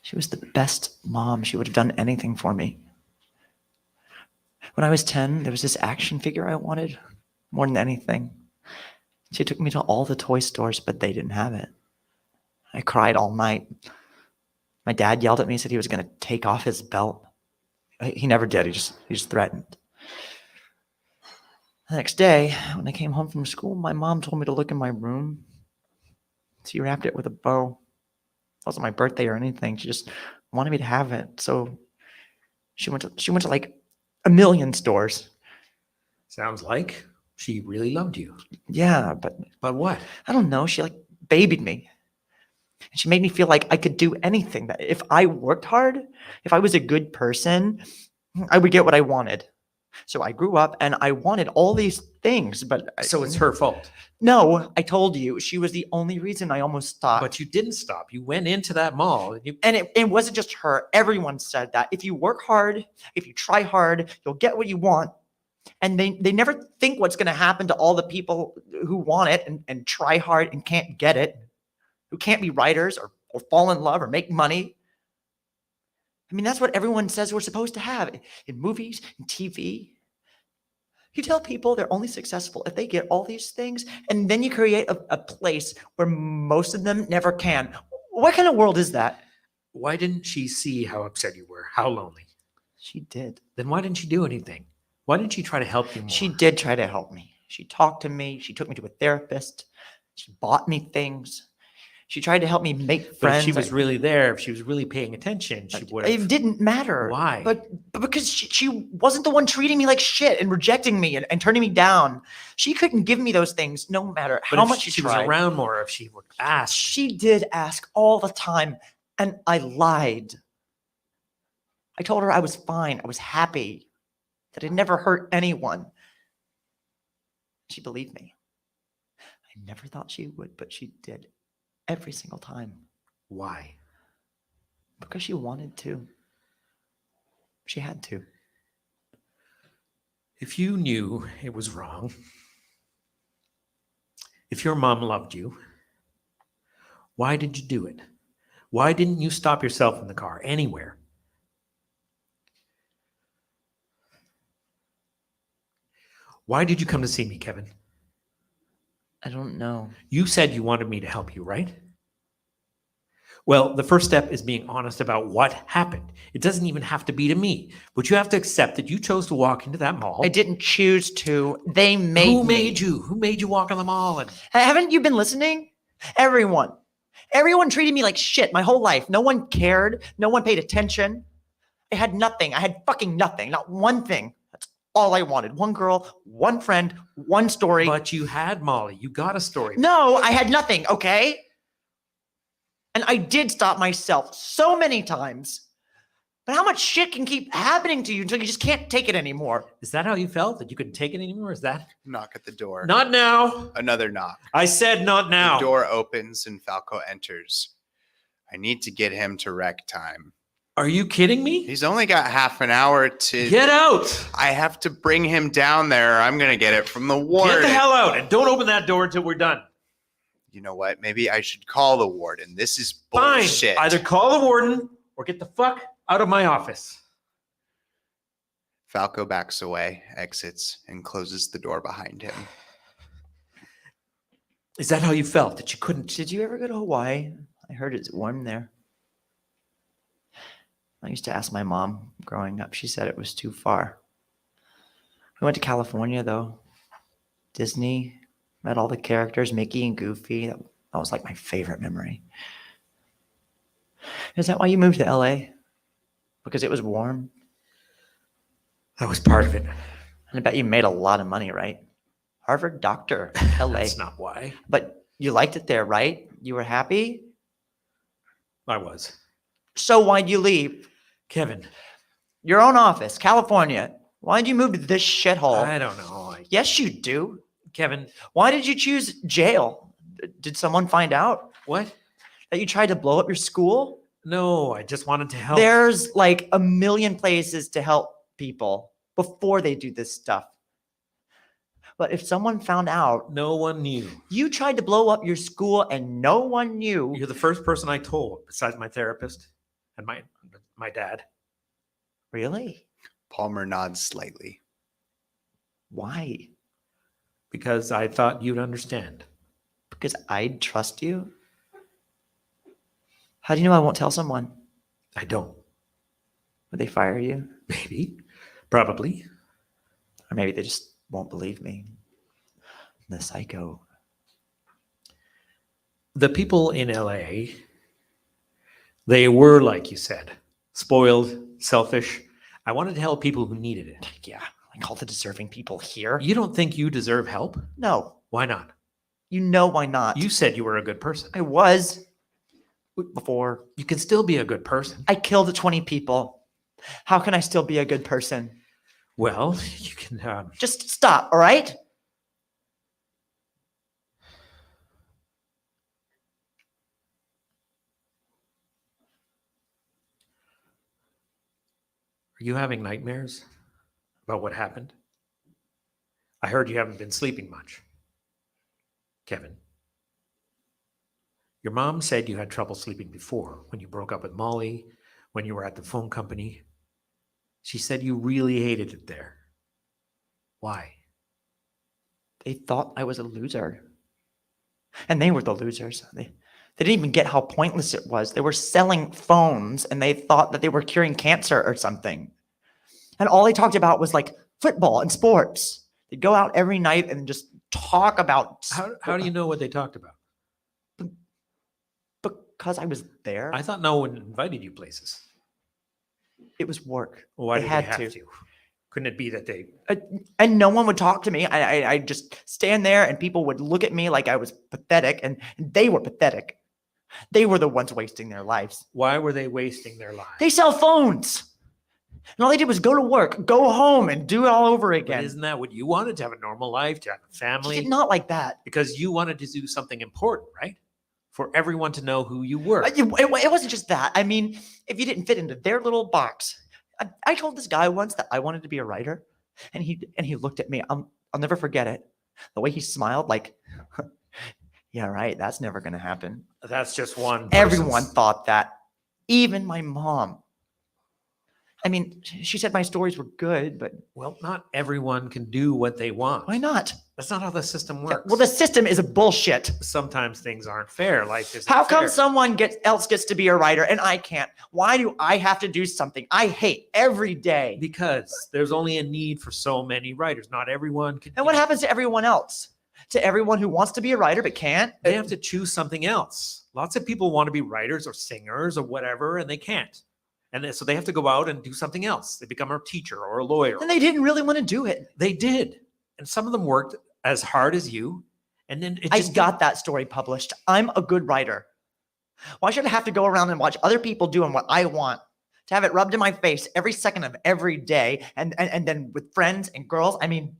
She was the best mom. She would have done anything for me. When I was 10, there was this action figure I wanted more than anything. She took me to all the toy stores, but they didn't have it. I cried all night. My dad yelled at me, said he was going to take off his belt. He never did. He just threatened. The next day, when I came home from school, my mom told me to look in my room. She wrapped it with a bow. It wasn't my birthday or anything. She just wanted me to have it. So she went to like a million stores. Sounds like she really loved you. Yeah, but what? I don't know. She like babied me. And she made me feel like I could do anything. That if I worked hard, if I was a good person, I would get what I wanted. So I grew up and I wanted all these things, but So it's her fault. No, I told you she was the only reason I almost stopped. But you didn't stop. You went into that mall. And it wasn't just her. Everyone said that. If you work hard, if you try hard, you'll get what you want. And they never think what's going to happen to all the people who want it and try hard and can't get it, who can't be writers or fall in love or make money. I mean, that's what everyone says we're supposed to have in movies, in TV. You tell people they're only successful if they get all these things, and then you create a place where most of them never can. What kind of world is that? Why didn't she see how upset you were? How lonely? She did. Then why didn't she do anything? Why didn't she try to help you more? She did try to help me. She talked to me. She took me to a therapist. She bought me things. She tried to help me make But friends. if she was really there, if she was really paying attention, she would have. It didn't matter. Why? But because she wasn't the one treating me like shit and rejecting me and turning me down. She couldn't give me those things no matter But how if much she she was tried. around more, if she would ask. She did ask all the time, and I lied. I told her I was fine. I was happy, that I'd never hurt anyone. She believed me. I never thought she would, but she did every single time. Why? Because she wanted to. She had to. If you knew it was wrong, if your mom loved you, why did you do it? Why didn't you stop yourself in the car anywhere? Why did you come to see me, Kevin? I don't know. You said you wanted me to help you, right? Well, the first step is being honest about what happened. It doesn't even have to be to me, but you have to accept that you chose to walk into that mall. I didn't choose to. They made me. Who made you? Who made you walk in the mall? And Haven't you been listening? Everyone. Everyone treated me like shit my whole life. No one cared. No one paid attention. I had nothing. I had fucking nothing. Not one thing. That's all I wanted. One girl, one friend, one story. But you had Molly. You got a story. No, I had nothing, okay? And I did stop myself so many times. But how much shit can keep happening to you until you just can't take it anymore? Is that how you felt? That you couldn't take it anymore? Is that? Knock at the door. Not now. Another knock. I said not now. The door opens and Falco enters. I need to get him to rec time. Are you kidding me? He's only got half an hour to... Get out. I have to bring him down there. I'm going to get it from the warden. Get the hell out and don't open that door until we're done. You know what? Maybe I should call the warden. This is Fine. bullshit. Either call the warden or get the fuck out of my office. Falco backs away, exits, and closes the door behind him. Is that how you felt? That you couldn't? Did you ever go to Hawaii? I heard it's warm there. I used to ask my mom growing up. She said it was too far. We went to California, though. Disney. Met all the characters, Mickey and Goofy. That was like my favorite memory. Is that why you moved to LA? Because it was warm? That was part of it. And I bet you made a lot of money, right? Harvard doctor, LA. That's not why. But you liked it there, right? You were happy? I was. So why'd you leave? Kevin. Your own office, California. Why'd you move to this shithole? I don't know. Yes, you do. Kevin. Why did you choose jail? Did someone find out What? that you tried to blow up your school? No, I just wanted to help. There's like a million places to help people before they do this stuff. But if someone found out No one knew. you tried to blow up your school and no one knew, You're the first person I told, besides my therapist and my dad. really? Palmer nods slightly. Why? Because I thought you'd understand. Because I'd trust you? How do you know I won't tell someone? I don't. Would they fire you? Maybe. Probably. Or maybe they just won't believe me. The psycho. The people in LA, they were, like you said, spoiled, selfish. I wanted to help people who needed it. Yeah, like all the deserving people here. You don't think you deserve help? No, Why not? you know why not. You said you were a good person. I was before. You can still be a good person. I killed 20 people. How can I still be a good person? Well, you can. Just stop, all right? Are you having nightmares about what happened? I heard you haven't been sleeping much. Kevin, your mom said you had trouble sleeping before when you broke up with Molly, when you were at the phone company. She said you really hated it there. Why? They thought I was a loser. And they were the losers. They didn't even get how pointless it was. They were selling phones and they thought that they were curing cancer or something. And all they talked about was like football and sports. They'd go out every night and just talk about. How do you know what they talked about? Because I was there. I thought no one invited you places. It was work. Well, why They did had they have to. to? Couldn't it be that they? And no one would talk to me. I just stand there and people would look at me like I was pathetic, and they were pathetic. They were the ones wasting their lives. Why were they wasting their lives? They sell phones. And all they did was go to work, go home, and do it all over But again. isn't that what you wanted? To have a normal life, to have a family? Not like that. Because you wanted to do something important, right? For everyone to know who you were. It wasn't just that. I mean, if you didn't fit into their little box. I told this guy once that I wanted to be a writer, and he looked at me. I'll never forget it. The way he smiled, like, yeah, right. That's never going to happen. That's just one. Everyone thought that, even my mom. I mean, she said my stories were good, but Well, not everyone can do what they want. why not? That's not how the system works. Well, the system is a bullshit. Sometimes things aren't fair. Life isn't How come fair. someone else gets to be a writer and I can't? Why do I have to do something I hate every day? Because there's only a need for so many writers. Not everyone can. And what happens to everyone else? To everyone who wants to be a writer but can't? They have to choose something else. Lots of people want to be writers or singers or whatever, and they can't. And so they have to go out and do something else. They become a teacher or a lawyer. And they didn't really want to do it. They did. And some of them worked as hard as you. And then it I just got that story published. I'm a good writer. Why should I have to go around and watch other people doing what I want? To have it rubbed in my face every second of every day, and then with friends and girls. I mean,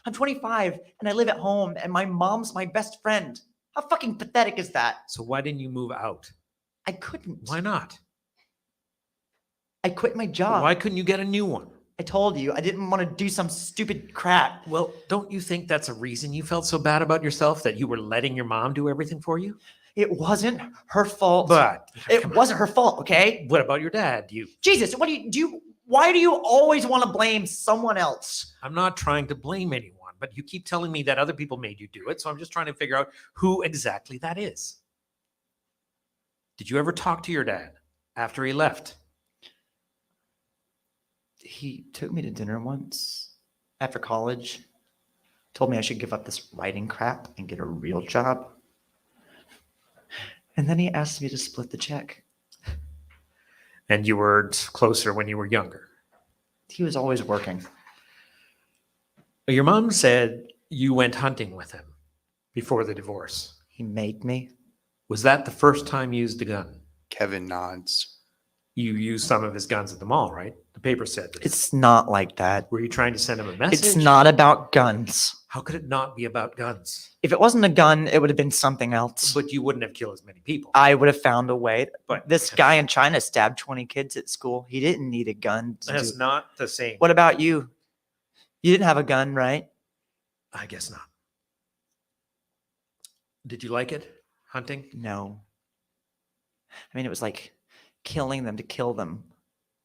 I'm 25 and I live at home and my mom's my best friend. How fucking pathetic is that? So why didn't you move out? I couldn't. Why not? I quit my job. Why couldn't you get a new one? I told you I didn't want to do some stupid crap. Well, don't you think that's a reason you felt so bad about yourself, that you were letting your mom do everything for you? It wasn't her fault. But it wasn't her fault, okay? What about your dad? Jesus, what do you why do you always want to blame someone else? I'm not trying to blame anyone, but you keep telling me that other people made you do it. So I'm just trying to figure out who exactly that is. Did you ever talk to your dad after he left? He took me to dinner once after college, told me I should give up this writing crap and get a real job. And then he asked me to split the check. And you were closer when you were younger. He was always working. Your mom said you went hunting with him before the divorce. He made me. Was that the first time you used a gun? Kevin nods. You used some of his guns at the mall, right? The paper said that. It's not like that. Were you trying to send him a message? It's not about guns. How could it not be about guns? If it wasn't a gun, it would have been something else. But you wouldn't have killed as many people. I would have found a way. But This guy in China stabbed 20 kids at school. He didn't need a gun. That's not the same. What about you? You didn't have a gun, right? I guess not. Did you like it, hunting? No. I mean, it was like killing them to kill them.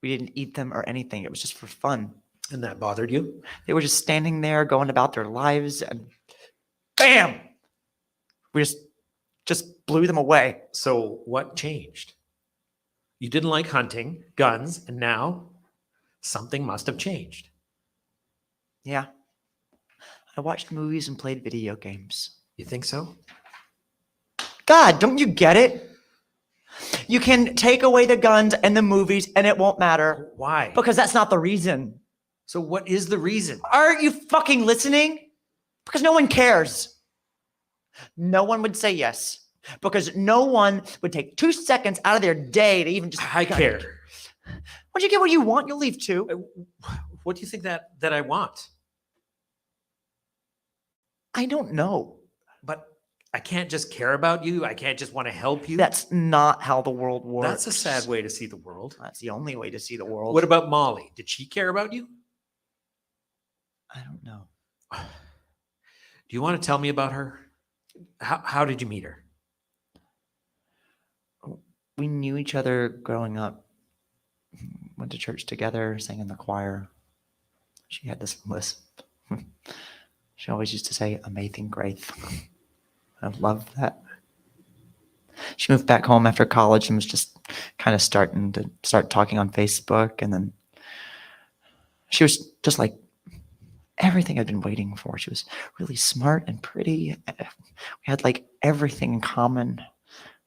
We didn't eat them or anything. It was just for fun. And that bothered you? They were just standing there going about their lives and bam! We just blew them away. So what changed? You didn't like hunting, guns, and now something must have changed. Yeah. I watched movies and played video games. You think so? God, don't you get it? You can take away the guns and the movies and it won't matter. Why? Because that's not the reason. So what is the reason? Aren't you fucking listening? Because no one cares. No one would say yes. Because no one would take 2 seconds out of their day to even just... I care. Once you get what you want, you'll leave too. What do you think that I want? I don't know. But I can't just care about you. I can't just want to help you. That's not how the world works. That's a sad way to see the world. That's the only way to see the world. What about Molly? Did she care about you? I don't know. Do you want to tell me about her? How did you meet her? We knew each other growing up. went to church together, sang in the choir. She had this lisp. She always used to say, "Amazing grace." I loved that. She moved back home after college and was just kind of starting to talking on Facebook. And then she was just like everything I'd been waiting for. She was really smart and pretty. We had like everything in common.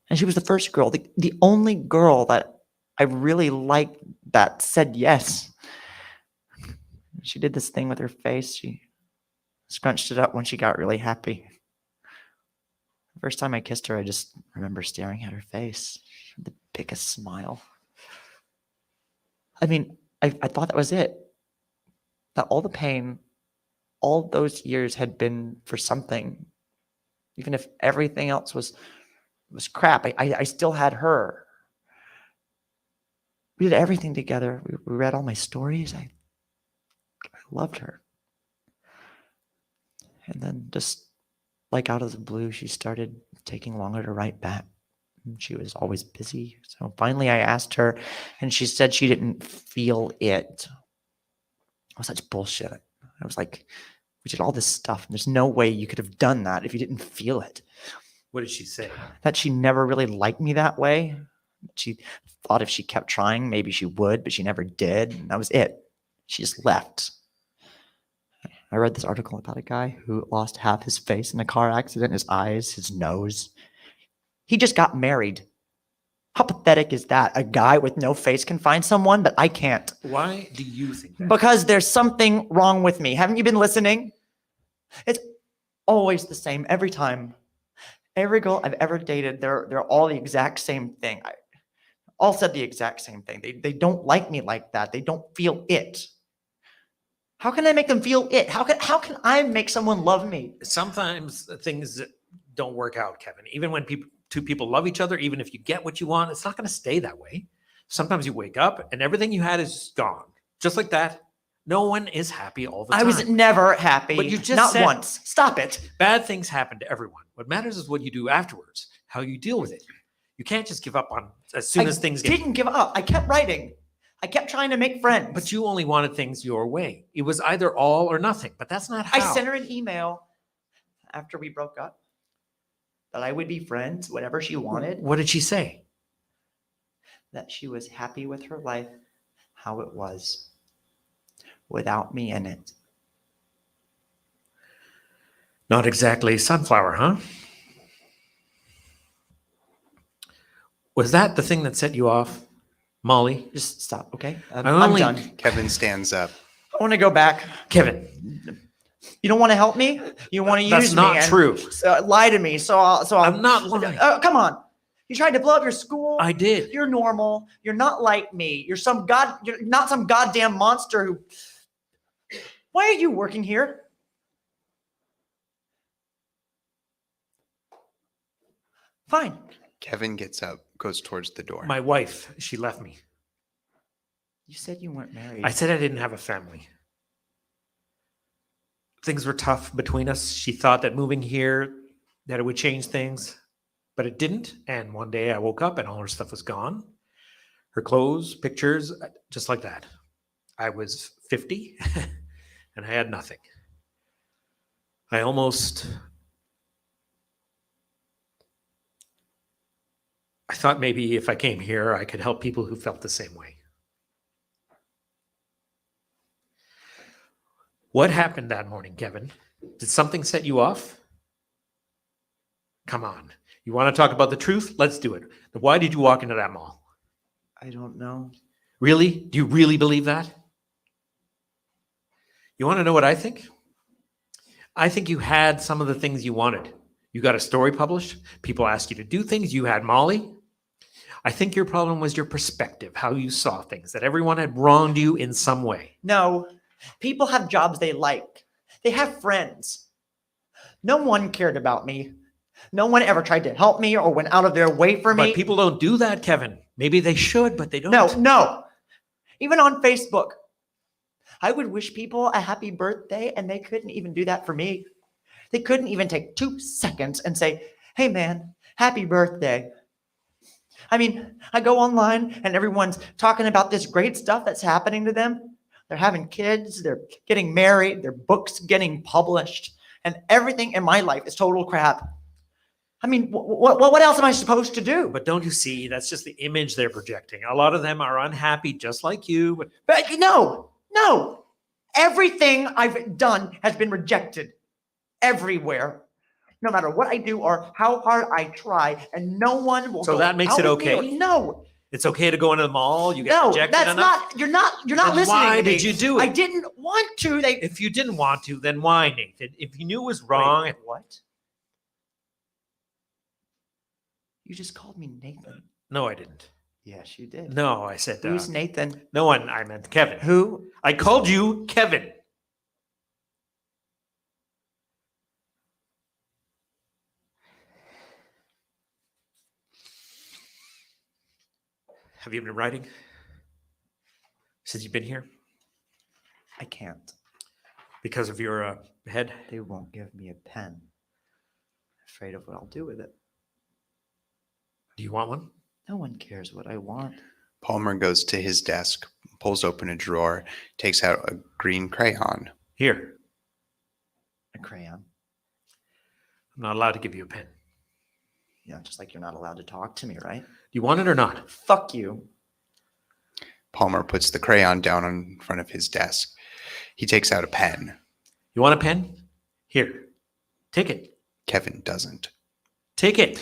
And she was the first girl, the only girl that I really liked that said yes. She did this thing with her face. She scrunched it up when she got really happy. The first time I kissed her, I just remember staring at her face. She had the biggest smile. I mean, I thought that was it. That all the pain, all those years had been for something. Even if everything else was crap, I still had her. We did everything together. We read all my stories. I loved her. And then just like out of the blue, she started taking longer to write back. She was always busy. So finally I asked her, and she said she didn't feel it. It was such bullshit. I was like, we did all this stuff, and there's no way you could have done that if you didn't feel it. What did she say? That she never really liked me that way. She thought if she kept trying, maybe she would, but she never did. And that was it. She just left. I read this article about a guy who lost half his face in a car accident, his eyes, his nose. He just got married. How pathetic is that? A guy with no face can find someone, but I can't. Why do you think that? Because there's something wrong with me. Haven't you been listening? It's always the same every time. Every girl I've ever dated, they're all the exact same thing. All said the exact same thing. They don't like me like that. They don't feel it. How can I make them feel it? How can I make someone love me? Sometimes things don't work out, Kevin. Even when two people love each other, even if you get what you want, it's not going to stay that way. Sometimes you wake up and everything you had is gone. Just like that. No one is happy all the time. I was never happy. But you just not said- once. Stop it. Bad things happen to everyone. What matters is what you do afterwards, how you deal with it. You can't just give up on as soon as things I get... didn't give up. I kept writing. I kept trying to make friends. But you only wanted things your way. It was either all or nothing, but that's not how. I sent her an email after we broke up that I would be friends, whatever she wanted. What did she say? That she was happy with her life, how it was, without me in it. Not exactly sunflower, huh? Was that the thing that set you off, Molly? Just stop, okay? I'm I'm done. Kevin stands up. I want to go back. Kevin, You don't want to help me? You want to use that's me? not and true. lie to me. So I'll I'm not lying. Come on. You tried to blow up your school. I did. You're normal. You're not like me. You're not some goddamn monster who. Why are you working here? Fine. Kevin gets up, goes towards the door. My wife, she left me. You said you weren't married. I said I didn't have a family. Things were tough between us. She thought that moving here, that it would change things, but it didn't. And one day I woke up and all her stuff was gone. Her clothes, pictures, just like that. I was 50 and I had nothing. I thought maybe if I came here, I could help people who felt the same way. What happened that morning, Kevin? Did something set you off? Come on. You want to talk about the truth? Let's do it. Why did you walk into that mall? I don't know. Really? Do you really believe that? You want to know what I think? I think you had some of the things you wanted. You got a story published. People asked you to do things. You had Molly. I think your problem was your perspective, how you saw things, that everyone had wronged you in some way. No. People have jobs they like. They have friends. No one cared about me. No one ever tried to help me or went out of their way for me. But people don't do that, Kevin. Maybe they should, but they don't. No. Even on Facebook. I would wish people a happy birthday, and they couldn't even do that for me. They couldn't even take 2 seconds and say, "Hey man, happy birthday." I mean, I go online and everyone's talking about this great stuff that's happening to them. They're having kids, they're getting married, their books getting published, and everything in my life is total crap. I mean, what else am I supposed to do? But don't you see, that's just the image they're projecting. A lot of them are unhappy just like you. But no. Everything I've done has been rejected everywhere. No matter what I do or how hard I try, and no one will. So go that makes out it with me. okay? No. It's okay to go into the mall. You get No, rejected that's enough? not. You're not Then listening. why to me. did you do it? I didn't want to. If you didn't want to, then why, Nathan? If you knew it was wrong. Wait, what? You just called me Nathan. No, I didn't. Yes, you did. No, I said Who's Nathan? no one. I meant Kevin. Who? I called you Kevin. Have you been writing since you've been here? I can't. Because of your head? They won't give me a pen. Afraid of what I'll do with it. Do you want one? No one cares what I want. Palmer goes to his desk, pulls open a drawer, takes out a green crayon. Here. A crayon. I'm not allowed to give you a pen. Yeah, just like you're not allowed to talk to me, right? Do you want it or not? Fuck you. Palmer puts the crayon down in front of his desk. He takes out a pen. You want a pen? Here. Take it. Kevin doesn't. Take it.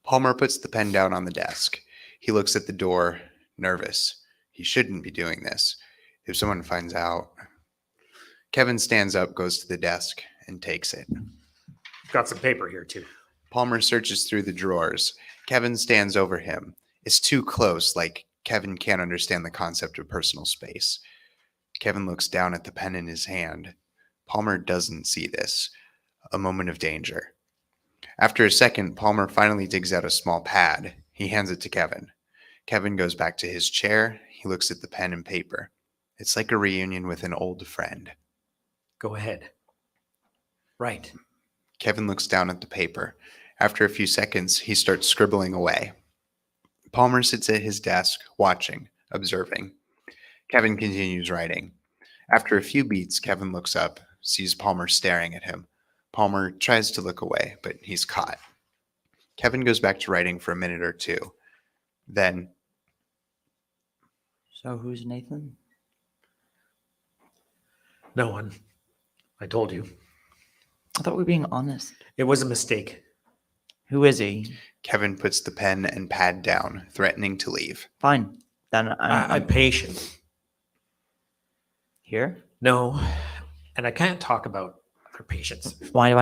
Palmer puts the pen down on the desk. He looks at the door, nervous. He shouldn't be doing this. If someone finds out. Kevin stands up, goes to the desk, and takes it. Got some paper here, too. Palmer searches through the drawers. Kevin stands over him. It's too close, like Kevin can't understand the concept of personal space. Kevin looks down at the pen in his hand. Palmer doesn't see this. A moment of danger. After a second, Palmer finally digs out a small pad. He hands it to Kevin. Kevin goes back to his chair. He looks at the pen and paper. It's like a reunion with an old friend. Go ahead. Right. Kevin looks down at the paper. After a few seconds, he starts scribbling away. Palmer sits at his desk, watching, observing. Kevin continues writing. After a few beats, Kevin looks up, sees Palmer staring at him. Palmer tries to look away, but he's caught. Kevin goes back to writing for a minute or two. Then, So who's Nathan? No one. I told you. I thought we were being honest. It was a mistake. Who is he? Kevin puts the pen and pad down, threatening to leave. Fine. Then I'm patient. here. No, and I can't talk about other patients. Why do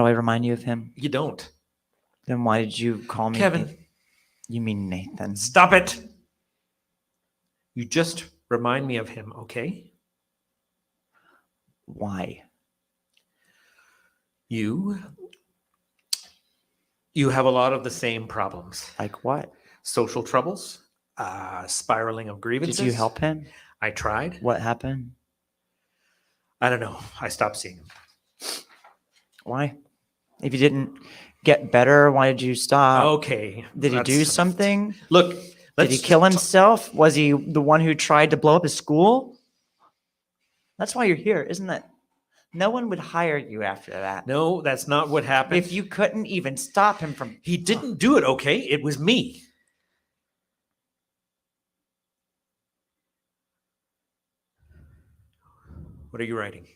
I remind you of him? You don't. Then why did you call me Kevin, You mean Nathan? stop it. You just remind me of him, okay? Why? You have a lot of the same problems. Like what? Social troubles, spiraling of grievances. Did you help him? I tried. What happened? I don't know. I stopped seeing him. Why? If you didn't get better, why did you stop? Okay. Did he do that's- something? Look, Did he kill himself? Was he the one who tried to blow up his school? That's why you're here, isn't it? No one would hire you after that. No, that's not what happened. If you couldn't even stop him from... He didn't do it, okay? It was me. What are you writing?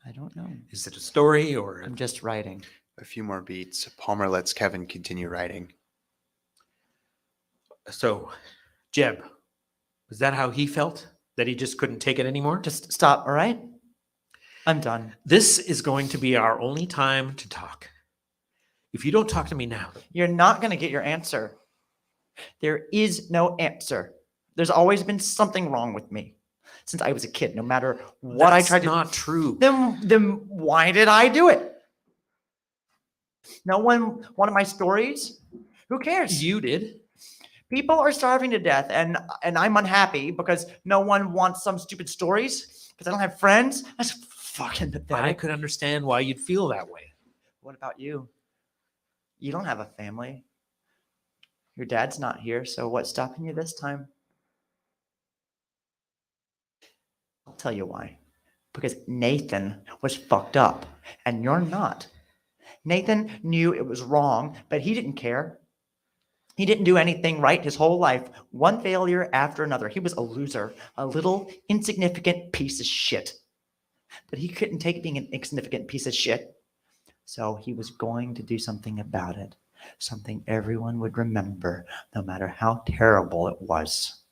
I don't know. Is it a story or... I'm just writing. A few more beats. Palmer lets Kevin continue writing. So, Jeb, was that how he felt? That he just couldn't take it anymore? Just stop, all right? I'm done. This is going to be our only time to talk. If you don't talk to me now, You're not going to get your answer. There is no answer. There's always been something wrong with me since I was a kid, no matter what I tried to... not true. Then why did I do it? No one wanted my stories? Who cares? You did. People are starving to death, and I'm unhappy because no one wants some stupid stories because I don't have friends. That's fucking I pathetic. could understand why you'd feel that way. What about you? You don't have a family. Your dad's not here, so what's stopping you this time? I'll tell you why. Because Nathan was fucked up, and you're not. Nathan knew it was wrong, but he didn't care. He didn't do anything right his whole life, one failure after another. He was a loser, a little insignificant piece of shit. But he couldn't take being an insignificant piece of shit. So he was going to do something about it, something everyone would remember, no matter how terrible it was.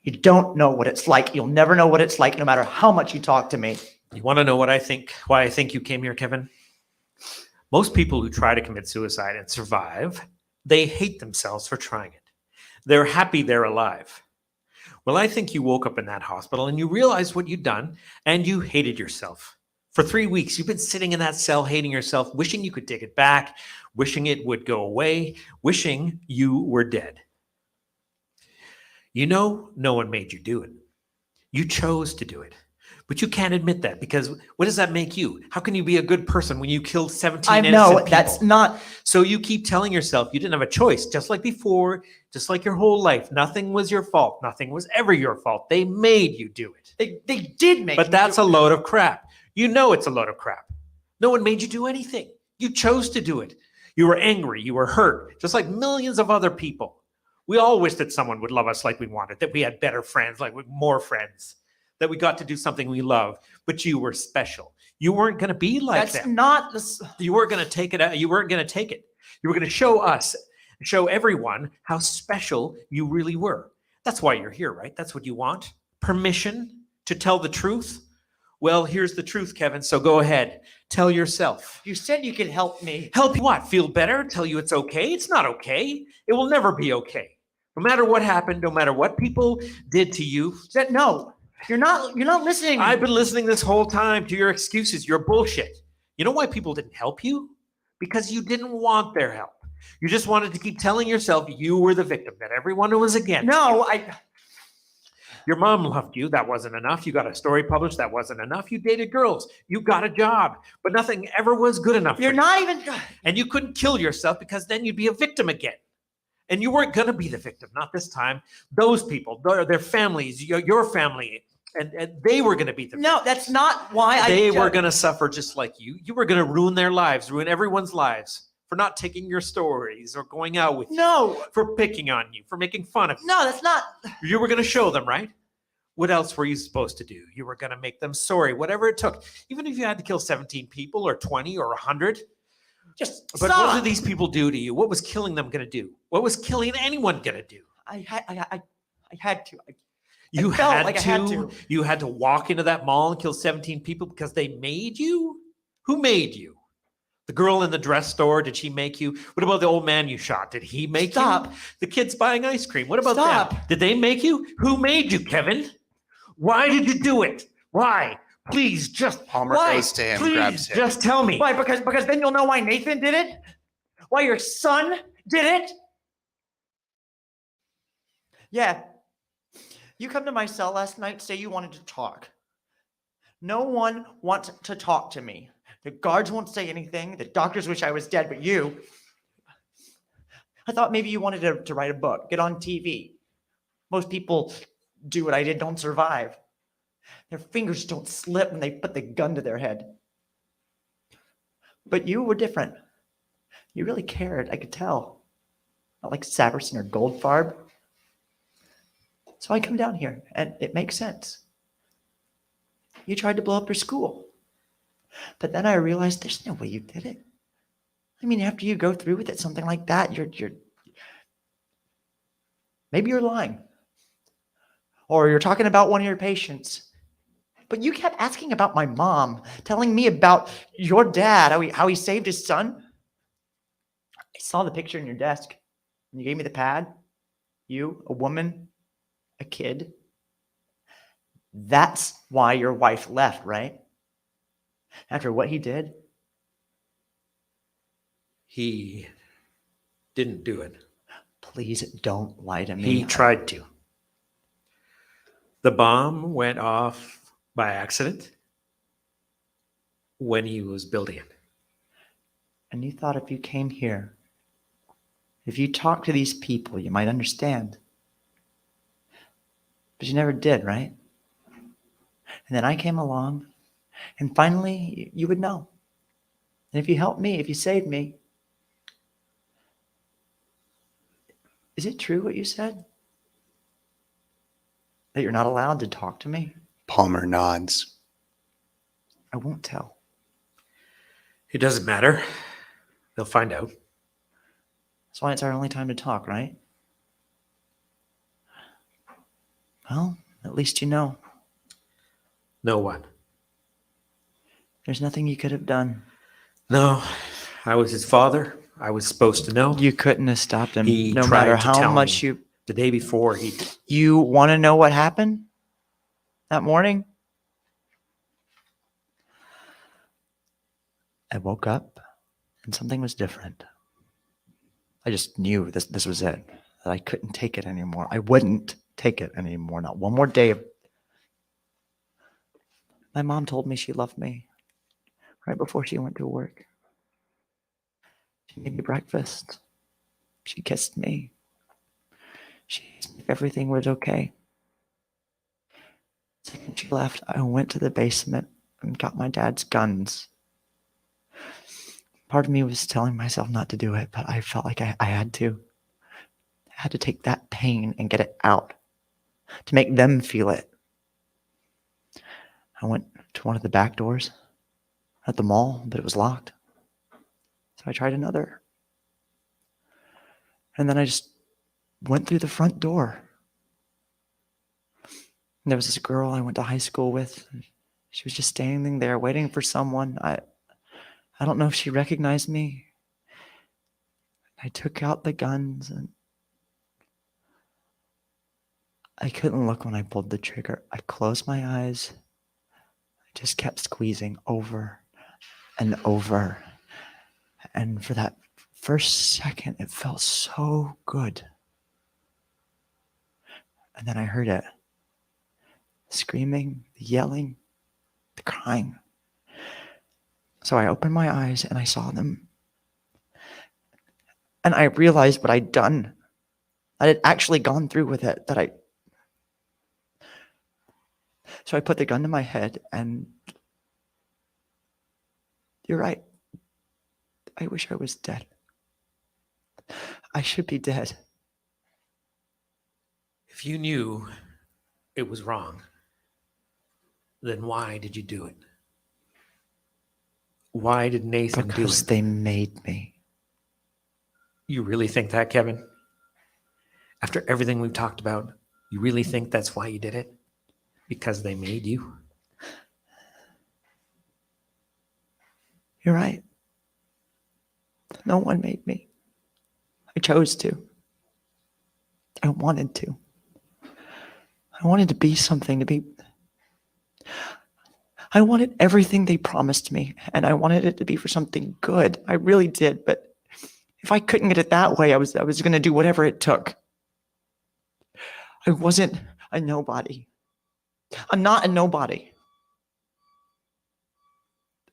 You don't know what it's like. You'll never know what it's like, no matter how much you talk to me. You want to know what I think? Why I think you came here, Kevin? Most people who try to commit suicide and survive, they hate themselves for trying it. They're happy they're alive. Well, I think you woke up in that hospital and you realized what you'd done and you hated yourself. For 3 weeks, you've been sitting in that cell hating yourself, wishing you could take it back, wishing it would go away, wishing you were dead. You know, no one made you do it. You chose to do it. But you can't admit that because what does that make you? How can you be a good person when you killed 17 innocent people? That's not. So you keep telling yourself you didn't have a choice, just like before, just like your whole life. Nothing was your fault. Nothing was ever your fault. They made you do it. They did make. But that's a load of crap. You know it's a load of crap. No one made you do anything. You chose to do it. You were angry. You were hurt, just like millions of other people. We all wish that someone would love us like we wanted, that we had better friends, like more friends, that we got to do something we love. But you were special. You weren't going to be like That's them. not the. You weren't going to take it. You weren't going to take it. You were going to show us, show everyone how special you really were. That's why you're here, right? That's what you want. Permission to tell the truth. Well, here's the truth, Kevin. So go ahead. Tell yourself. You said you could help me. Help you what? Feel better? Tell you it's okay? It's not okay. It will never be okay. No matter what happened, no matter what people did to you. No, you're not listening. I've been listening this whole time to your excuses, your bullshit. You know why people didn't help you? Because you didn't want their help. You just wanted to keep telling yourself you were the victim, that everyone was against you. Your mom loved you. That wasn't enough. You got a story published. That wasn't enough. You dated girls. You got a job. But nothing ever was good enough for You're you. not even. And you couldn't kill yourself because then you'd be a victim again. And you weren't going to be the victim, not this time. Those people, their families, your family, and they were going to be the victim. No, that's not why They were going to suffer just like you. You were going to ruin their lives, ruin everyone's lives for not taking your stories or going out with you. No. For picking on you, for making fun of you. No, that's not. You were going to show them, right? What else were you supposed to do? You were going to make them sorry, whatever it took. Even if you had to kill 17 people or 20 or 100. Just But stop. what did these people do to you? What was killing them going to do? What was killing anyone going to do? I had to. You felt had like I to. had to. You had to walk into that mall and kill 17 people because they made you? Who made you? The girl in the dress store, did she make you? What about the old man you shot? Did he make Stop. you? The kids buying ice cream. What about Stop. them? Did they make you? Who made you, Kevin? Why did you do it? Why? Please just Palmer Why? goes to him, please grabs him. just tell me. Why? Because then you'll know why Nathan did it. Why your son did it. Yeah. You come to my cell last night, say you wanted to talk. No one wants to talk to me. The guards won't say anything. The doctors wish I was dead, but you. I thought maybe you wanted to write a book, get on TV. Most people do what I did, don't survive. Their fingers don't slip when they put the gun to their head. But you were different. You really cared, I could tell. Not like Saverson or Goldfarb. So I come down here, and it makes sense. You tried to blow up your school. But then I realized there's no way you did it. I mean, after you go through with it, something like that, you're maybe you're lying. Or you're talking about one of your patients. But you kept asking about my mom, telling me about your dad, how he saved his son. I saw the picture in your desk. And you gave me the pad. You, a woman, a kid. That's why your wife left, right? After what he did? He didn't do it. Please don't lie to me. He tried to. The bomb went off by accident when he was building it. And you thought if you came here, If you talk to these people, you might understand. But you never did, right? And then I came along, and finally you would know. And if you helped me, if you saved me, is it true what you said? That you're not allowed to talk to me? Palmer nods. I won't tell. It doesn't matter. They'll find out. That's why it's our only time to talk, right? Well, at least you know. No one. There's nothing you could have done. No, I was his father. I was supposed to know. You couldn't have stopped him. He No tried matter to how tell much me. The day before, he... You want to know what happened that morning? I woke up and something was different. I just knew this was it, that I couldn't take it anymore. I wouldn't take it anymore. Not one more day. My mom told me she loved me right before she went to work. She made me breakfast. She kissed me. She asked me if everything was okay. The second she left, I went to the basement and got my dad's guns. Part of me was telling myself not to do it, but I felt like I had to. I had to take that pain and get it out, to make them feel it. I went to one of the back doors at the mall, but it was locked. So I tried another. And then I just went through the front door. And there was this girl I went to high school with. She was just standing there waiting for someone. I don't know if she recognized me. I took out the guns and I couldn't look when I pulled the trigger. I closed my eyes. I just kept squeezing over and over. And for that first second, it felt so good. And then I heard it. The screaming, the yelling, the crying. So I opened my eyes and I saw them. And I realized what I'd done. I had actually gone through with it. So I put the gun to my head and you're right. I wish I was dead. I should be dead. If you knew it was wrong, then why did you do it? Why did Nathan do Because it? they made me. You really think that, Kevin? After everything we've talked about, you really think that's why you did it? Because they made you? You're right. No one made me. I chose to. I wanted to. I wanted to be something, I wanted everything they promised me, and I wanted it to be for something good. I really did, but if I couldn't get it that way, I was going to do whatever it took. I wasn't a nobody. I'm not a nobody.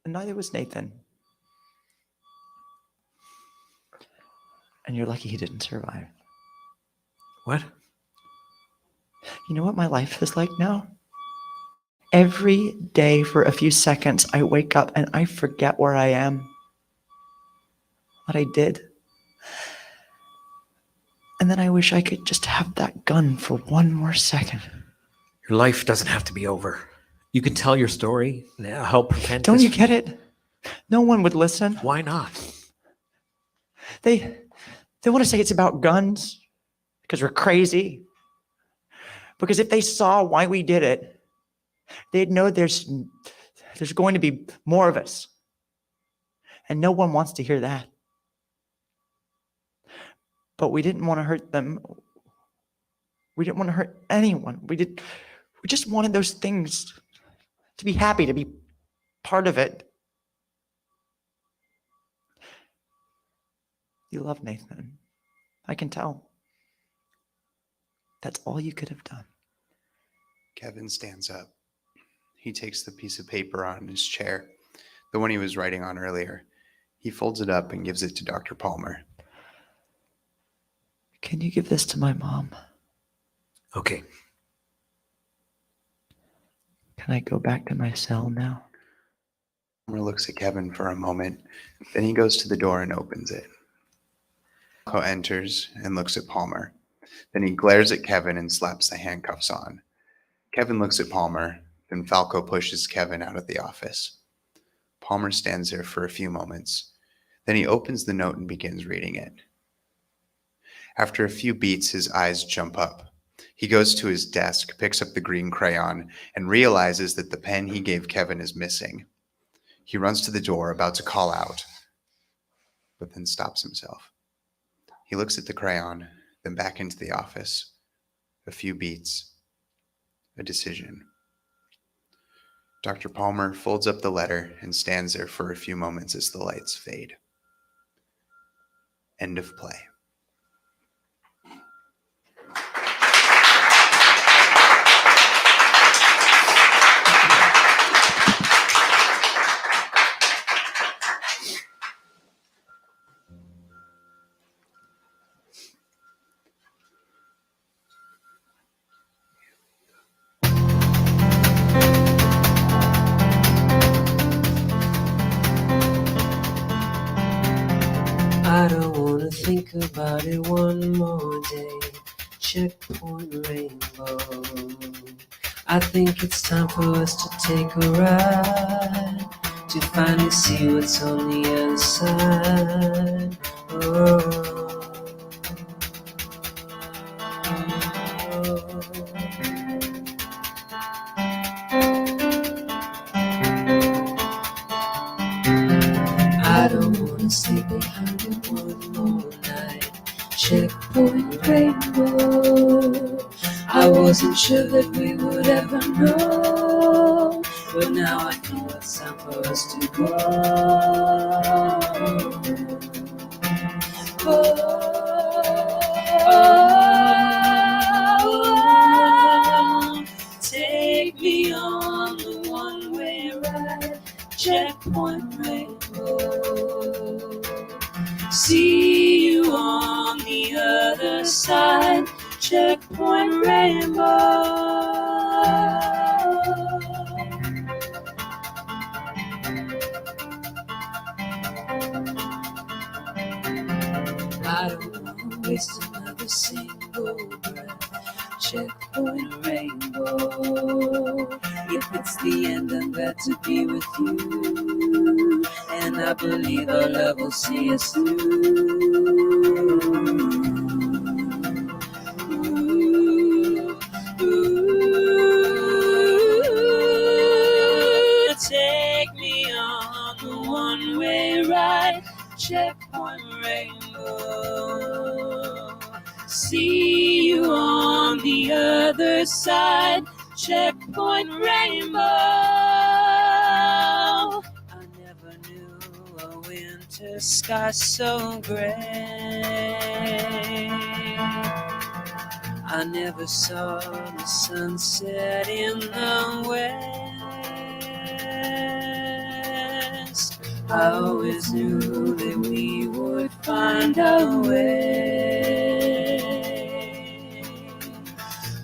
And neither was Nathan. And you're lucky he didn't survive. What? You know what my life is like now? Every day for a few seconds, I wake up and I forget where I am, what I did. And then I wish I could just have that gun for one more second. Your life doesn't have to be over. You can tell your story and help prevent Don't this. you get it? No one would listen. Why not? They want to say it's about guns because we're crazy. Because if they saw why we did it, they'd know there's going to be more of us. And no one wants to hear that. But we didn't want to hurt them. We didn't want to hurt anyone. We just wanted those things to be happy, to be part of it. You love Nathan. I can tell. That's all you could have done. Kevin stands up. He takes the piece of paper on his chair, the one he was writing on earlier. He folds it up and gives it to Dr. Palmer. Can you give this to my mom? Okay. Can I go back to my cell now? Palmer looks at Kevin for a moment. Then he goes to the door and opens it. Falco enters and looks at Palmer. Then he glares at Kevin and slaps the handcuffs on. Kevin looks at Palmer. Then Falco pushes Kevin out of the office. Palmer stands there for a few moments. Then he opens the note and begins reading it. After a few beats, his eyes jump up. He goes to his desk, picks up the green crayon, and realizes that the pen he gave Kevin is missing. He runs to the door, about to call out, but then stops himself. He looks at the crayon, then back into the office. A few beats. A decision. Dr. Palmer folds up the letter and stands there for a few moments as the lights fade. End of play. I don't wanna think about it one more day. Checkpoint rainbow. I think it's time for us to take a ride to finally see what's on the other side. I don't wanna stay behind it one more night. Checkpoint rainbow. I wasn't sure that we would ever know, but now I know it's time for us to go. Take me on the one-way ride. Checkpoint rainbow. See you on the other side. Checkpoint rainbow. I don't wanna waste another single breath. Checkpoint rainbow. If it's the end, I'm glad to be with you, and I believe our love will see us through. Take me on the one-way ride. Checkpoint rainbow. See you on the other side. Checkpoint rainbow. I never knew a winter sky so gray. I never saw the sunset in the west. I always knew that we would find a way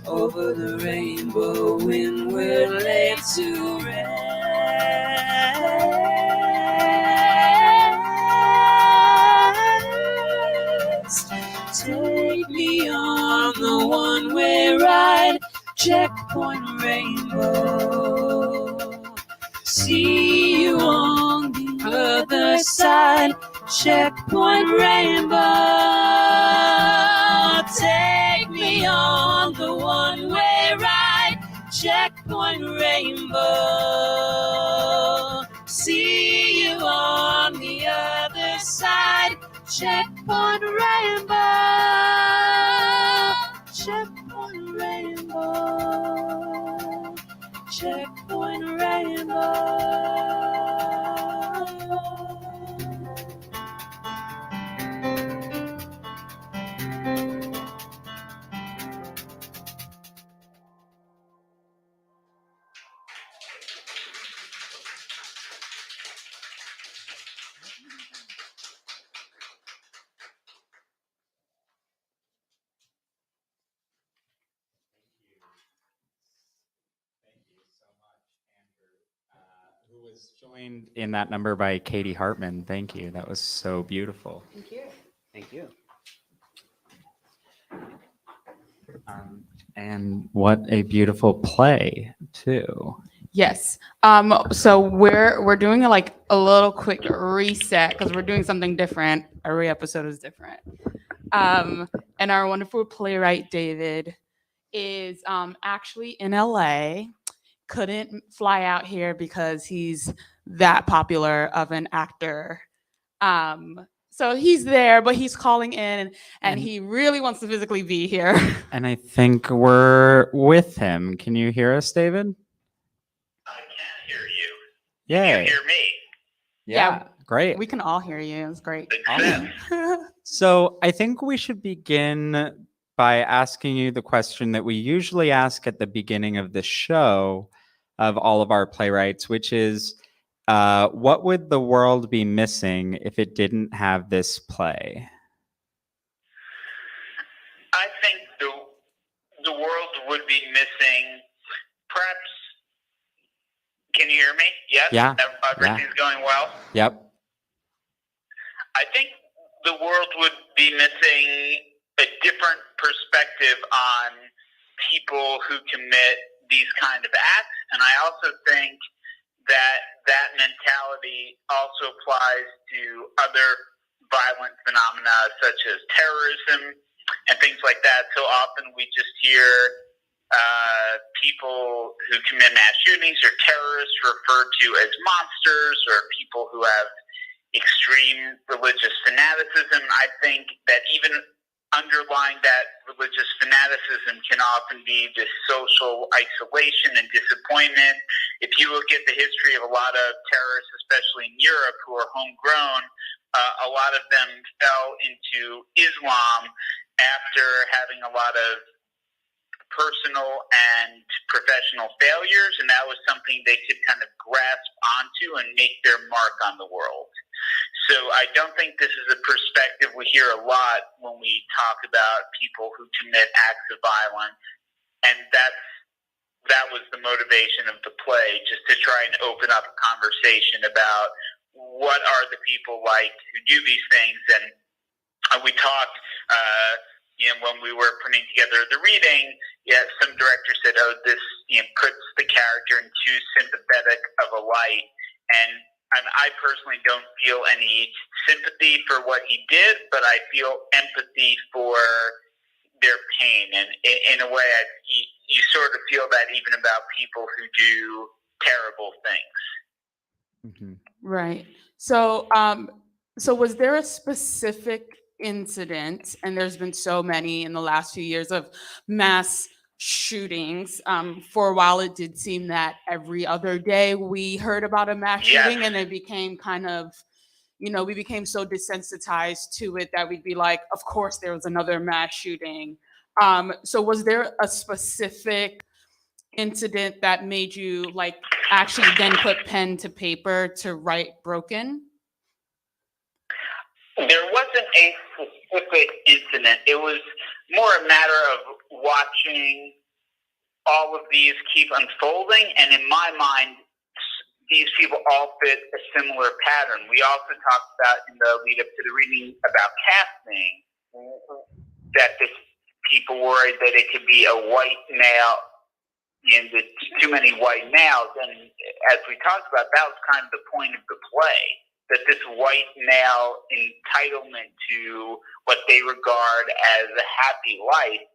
over the rainbow when we're laid to rest. Take me on the one-way ride. Checkpoint rainbow. See you on the other side. Checkpoint rainbow. Take me on the one-way ride. Checkpoint rainbow. See you on the other side. Checkpoint rainbow. Checkpoint rainbow. Checkpoint rainbow. Who was joined in that number by Katie Hartman. Thank you. That was so beautiful. Thank you. Thank you. And what a beautiful play, too. Yes. So we're doing a little quick reset because we're doing something different. Every episode is different. And our wonderful playwright David is actually in LA. Couldn't fly out here because he's that popular of an actor. So he's there, but he's calling in and he really wants to physically be here. And I think we're with him. Can you hear us, David? I can hear you. Yay. You hear me? Yeah, great. We can all hear you. It's great. Awesome. So I think we should begin by asking you the question that we usually ask at the beginning of the show of all of our playwrights, which is, what would the world be missing if it didn't have this play? I think the world would be missing, perhaps. Can you hear me? Yes? Yeah. Everything's going well? Yep. I think the world would be missing a different perspective on people who commit these kind of acts. And I also think that mentality also applies to other violent phenomena such as terrorism and things like that. So often we just hear people who commit mass shootings or terrorists referred to as monsters, or people who have extreme religious fanaticism. I think that even underlying that religious fanaticism can often be this social isolation and disappointment. If you look at the history of a lot of terrorists, especially in Europe, who are homegrown, a lot of them fell into Islam after having a lot of personal and professional failures, and that was something they could kind of grasp onto and make their mark on the world. So I don't think this is a perspective we hear a lot when we talk about people who commit acts of violence, and that was the motivation of the play, just to try and open up a conversation about what are the people like who do these things. And we talked, when we were putting together the reading, some director said, this puts the character in too sympathetic of a light. And I personally don't feel any sympathy for what he did, but I feel empathy for their pain. And in a way, you sort of feel that even about people who do terrible things. Mm-hmm. Right. So, so was there a specific incident, and there's been so many in the last few years of mass shootings. For a while, it did seem that every other day we heard about a mass shooting, and it became kind of, we became so desensitized to it that we'd be like, of course, there was another mass shooting. So was there a specific incident that made you actually then put pen to paper to write Broken? There wasn't a specific incident. It was more a matter of watching all of these keep unfolding, and in my mind, these people all fit a similar pattern. We also talked about in the lead up to the reading about casting, that people worried that it could be a white male, too many white males, and as we talked about, that was kind of the point of the play, that this white male entitlement to what they regard as a happy life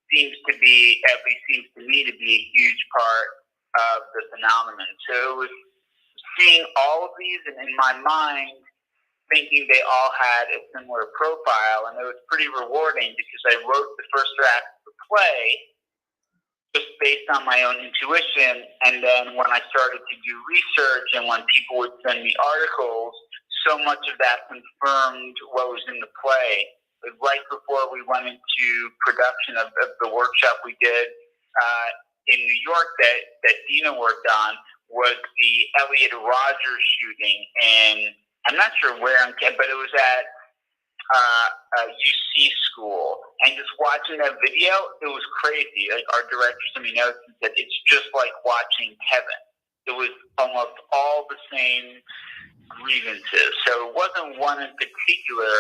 seems to me to be a huge part of the phenomenon. So it was seeing all of these, and in my mind, thinking they all had a similar profile, and it was pretty rewarding because I wrote the first draft of the play just based on my own intuition, and then when I started to do research and when people would send me articles, so much of that confirmed what was in the play. But right before we went into production of the workshop we did in New York that Dina worked on was the Elliot Rogers shooting, and I'm not sure where, but it was at UC school, and just watching that video, it was crazy. Like, our director sent me notes and said, it's just like watching Kevin. it was almost all the same grievances. So it wasn't one in particular,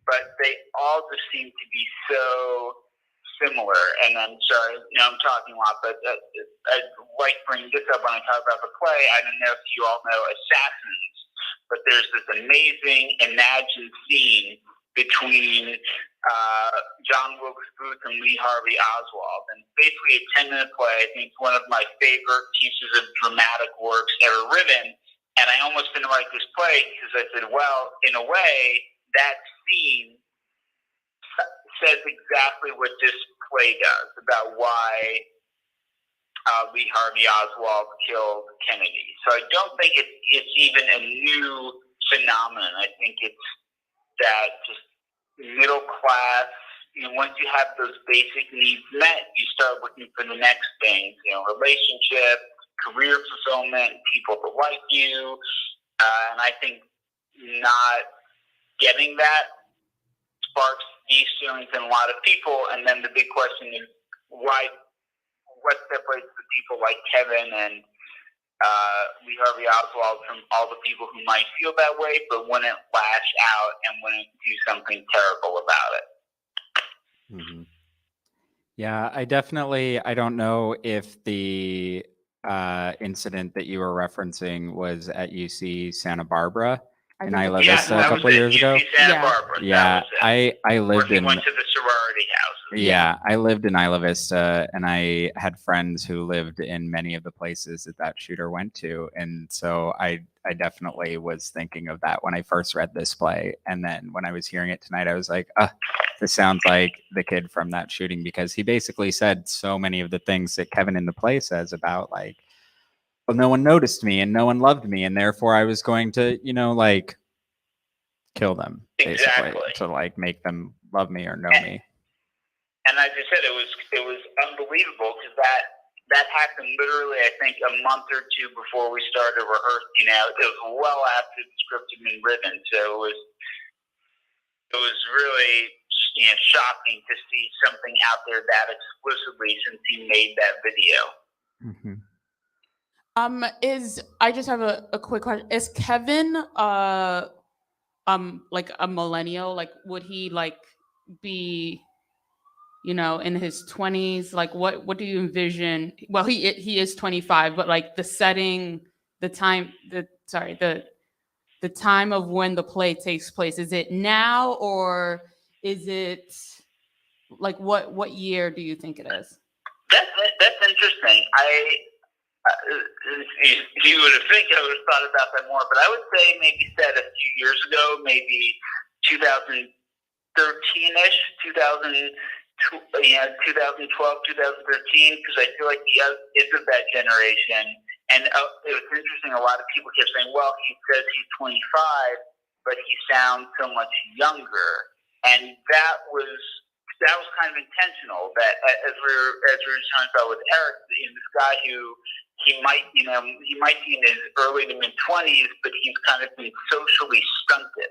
but they all just seemed to be so similar. And I'm sorry, I'm talking a lot, but I'd like to bring this up when I talk about the play. I don't know if you all know Assassins, but there's this amazing imagined scene between John Wilkes Booth and Lee Harvey Oswald. And basically a 10-minute play. I think it's one of my favorite pieces of dramatic works ever written. And I almost didn't write this play because I said, well, in a way, that scene says exactly what this play does about why Lee Harvey Oswald killed Kennedy. So I don't think it's even a new phenomenon. I think it's that just middle class, once you have those basic needs met, you start looking for the next things, relationship, career fulfillment, people to like you. And I think not getting that sparks these feelings in a lot of people. And then the big question is what separates the people like Kevin and Lee Harvey Oswald from all the people who might feel that way, but wouldn't lash out and wouldn't do something terrible about it. Mm-hmm. Yeah, I don't know if the incident that you were referencing was at UC Santa Barbara in Isla Vista a couple of years ago. Santa Barbara. Yeah, I lived in. Went to the sorority house. Yeah, I lived in Isla Vista, and I had friends who lived in many of the places that shooter went to, and so I definitely was thinking of that when I first read this play, and then when I was hearing it tonight, I was like, this sounds like the kid from that shooting, because he basically said so many of the things that Kevin in the play says about, like, well, no one noticed me and no one loved me, and therefore I was going to, kill them, basically, to make them love me or know me. And as I said, it was unbelievable because that happened literally, I think, a month or two before we started rehearsing. It was well after the script had been written, so it was really shocking to see something out there that explicitly since he made that video. Mm-hmm. I just have a quick question. Is Kevin like a millennial? Like, would he be in his 20s? Like, what do you envision? Well, he is 25, but the setting, the time of when the play takes place, is it now or is it what year do you think it is? That's interesting. You would have think I would have thought about that more, but I would say maybe set a few years ago, maybe 2013-ish, 2012, 2013, because I feel like he is of that generation. And it was interesting, a lot of people kept saying, well, he says he's 25, but he sounds so much younger. And that was kind of intentional, that as we were talking about with Eric, this guy who he might be in his early to mid 20s, but he's kind of been socially stunted.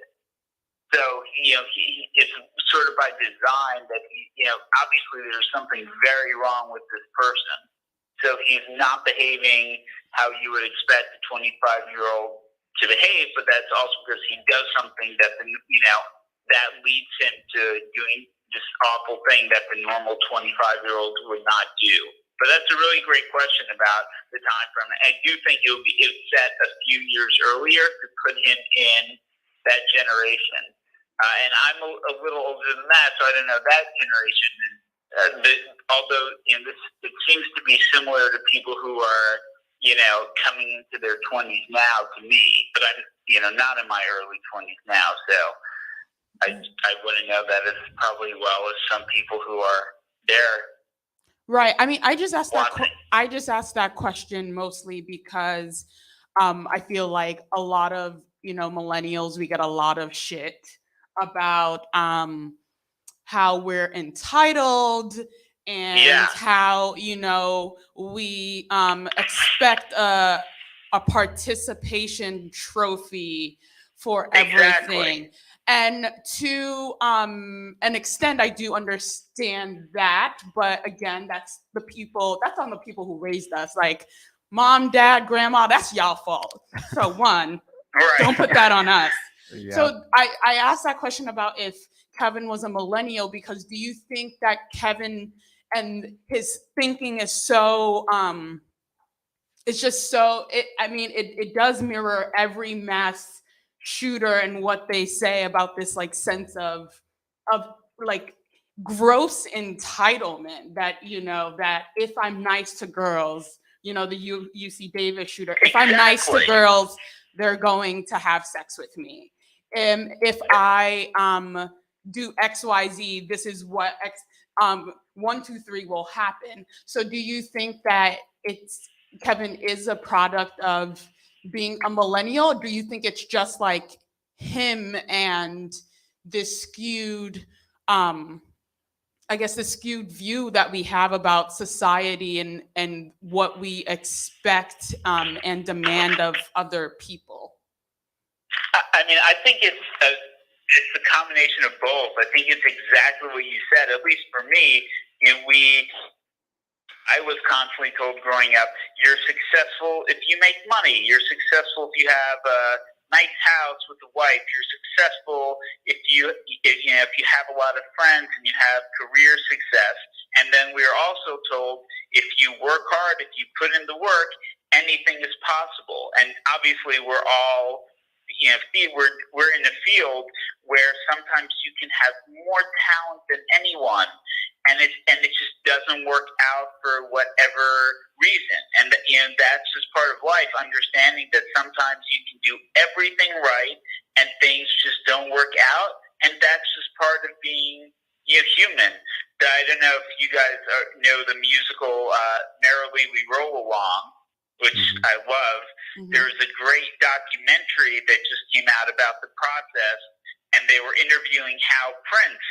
So it's sort of by design that obviously there's something very wrong with this person. So he's not behaving how you would expect a 25-year-old to behave, but that's also because he does something that that leads him to doing this awful thing that the normal 25-year-old would not do. But that's a really great question about the time frame. I do think it would set a few years earlier to put him in that generation. And I'm a little older than that, so I don't know that generation. Although it seems to be similar to people who are coming into their 20s now to me, but I'm not in my early 20s now, so I wouldn't know that as probably well as some people who are there. Right. I mean, I just asked that question mostly because I feel like a lot of millennials, we get a lot of shit about how we're entitled and how we expect a participation trophy for everything. And to an extent, I do understand that, but again, that's on the people who raised us. Like mom, dad, grandma, that's y'all fault. So one, Right. don't put that on us. Yeah. So I asked that question about if Kevin was a millennial, because do you think that Kevin and his thinking is so, it's just so, it does mirror every mass shooter and what they say about this like sense of like gross entitlement that, that if I'm nice to girls, the UC Davis shooter, if I'm nice to girls, they're going to have sex with me. If I do XYZ, this is what 1, 2, 3 will happen. So do you think that Kevin is a product of being a millennial? Or do you think it's just like him and this skewed, the skewed view that we have about society and what we expect and demand of other people? I think it's a combination of both. I think it's exactly what you said. At least for me, I was constantly told growing up, you're successful if you make money. You're successful if you have a nice house with a wife. You're successful if you have a lot of friends and you have career success. And then we are also told if you work hard, if you put in the work, anything is possible. And obviously we're all we're in a field where sometimes you can have more talent than anyone, and it just doesn't work out for whatever reason. And that's just part of life. Understanding that sometimes you can do everything right and things just don't work out, and that's just part of being human. I don't know if you guys know the musical "Merrily We Roll Along," which I love. There's a great documentary that just came out about the process, and they were interviewing Hal Prince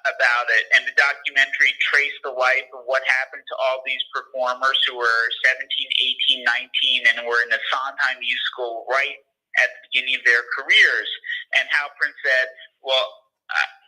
about it. And the documentary traced the life of what happened to all these performers who were 17, 18, 19, and were in a Sondheim musical right at the beginning of their careers. And Hal Prince said, well,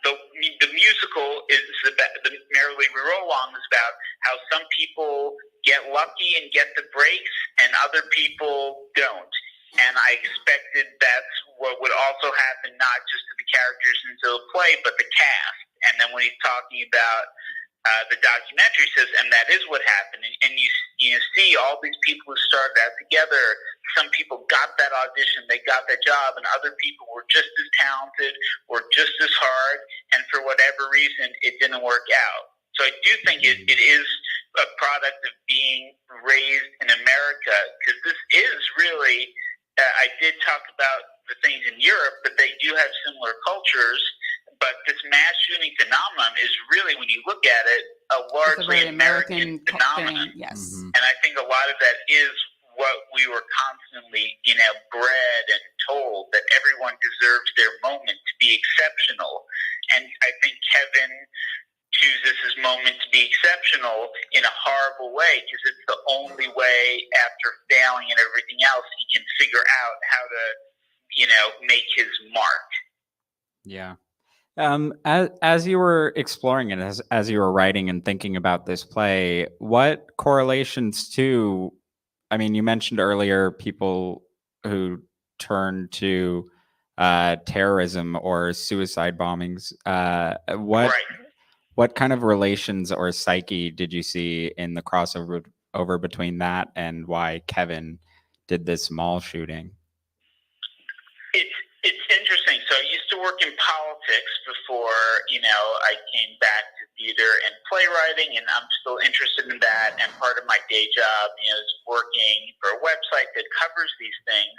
the musical is about, the Merrily We Roll Along is about how some people get lucky and get the breaks and other people don't. And I expected that's what would also happen, not just to the characters in the play, but the cast. And then when he's talking about the documentary, says, and that is what happened. And you see all these people who started out together. Some people got that audition, they got that job, and other people were just as talented or just as hard, and for whatever reason, it didn't work out. So I do think it is a product of being raised in America, because this is really, I did talk about the things in Europe, but they do have similar cultures, but this mass shooting phenomenon is really, when you look at it, a largely American phenomenon. Yes. And I think a lot of that is what we were constantly, bred and told, that everyone deserves their moment to be exceptional. And I think Kevin chooses his moment to be exceptional in a horrible way, because it's the only way, after failing and everything else, he can figure out how to, make his mark. Yeah. As you were exploring it, as you were writing and thinking about this play, what correlations to, you mentioned earlier people who turn to terrorism or suicide bombings. What kind of relations or psyche did you see in the crossover between that and why Kevin did this mall shooting? It's interesting. So I used to work in politics before, I came back to theater and playwriting, and I'm still interested in that. And part of my day job is working for a website that covers these things.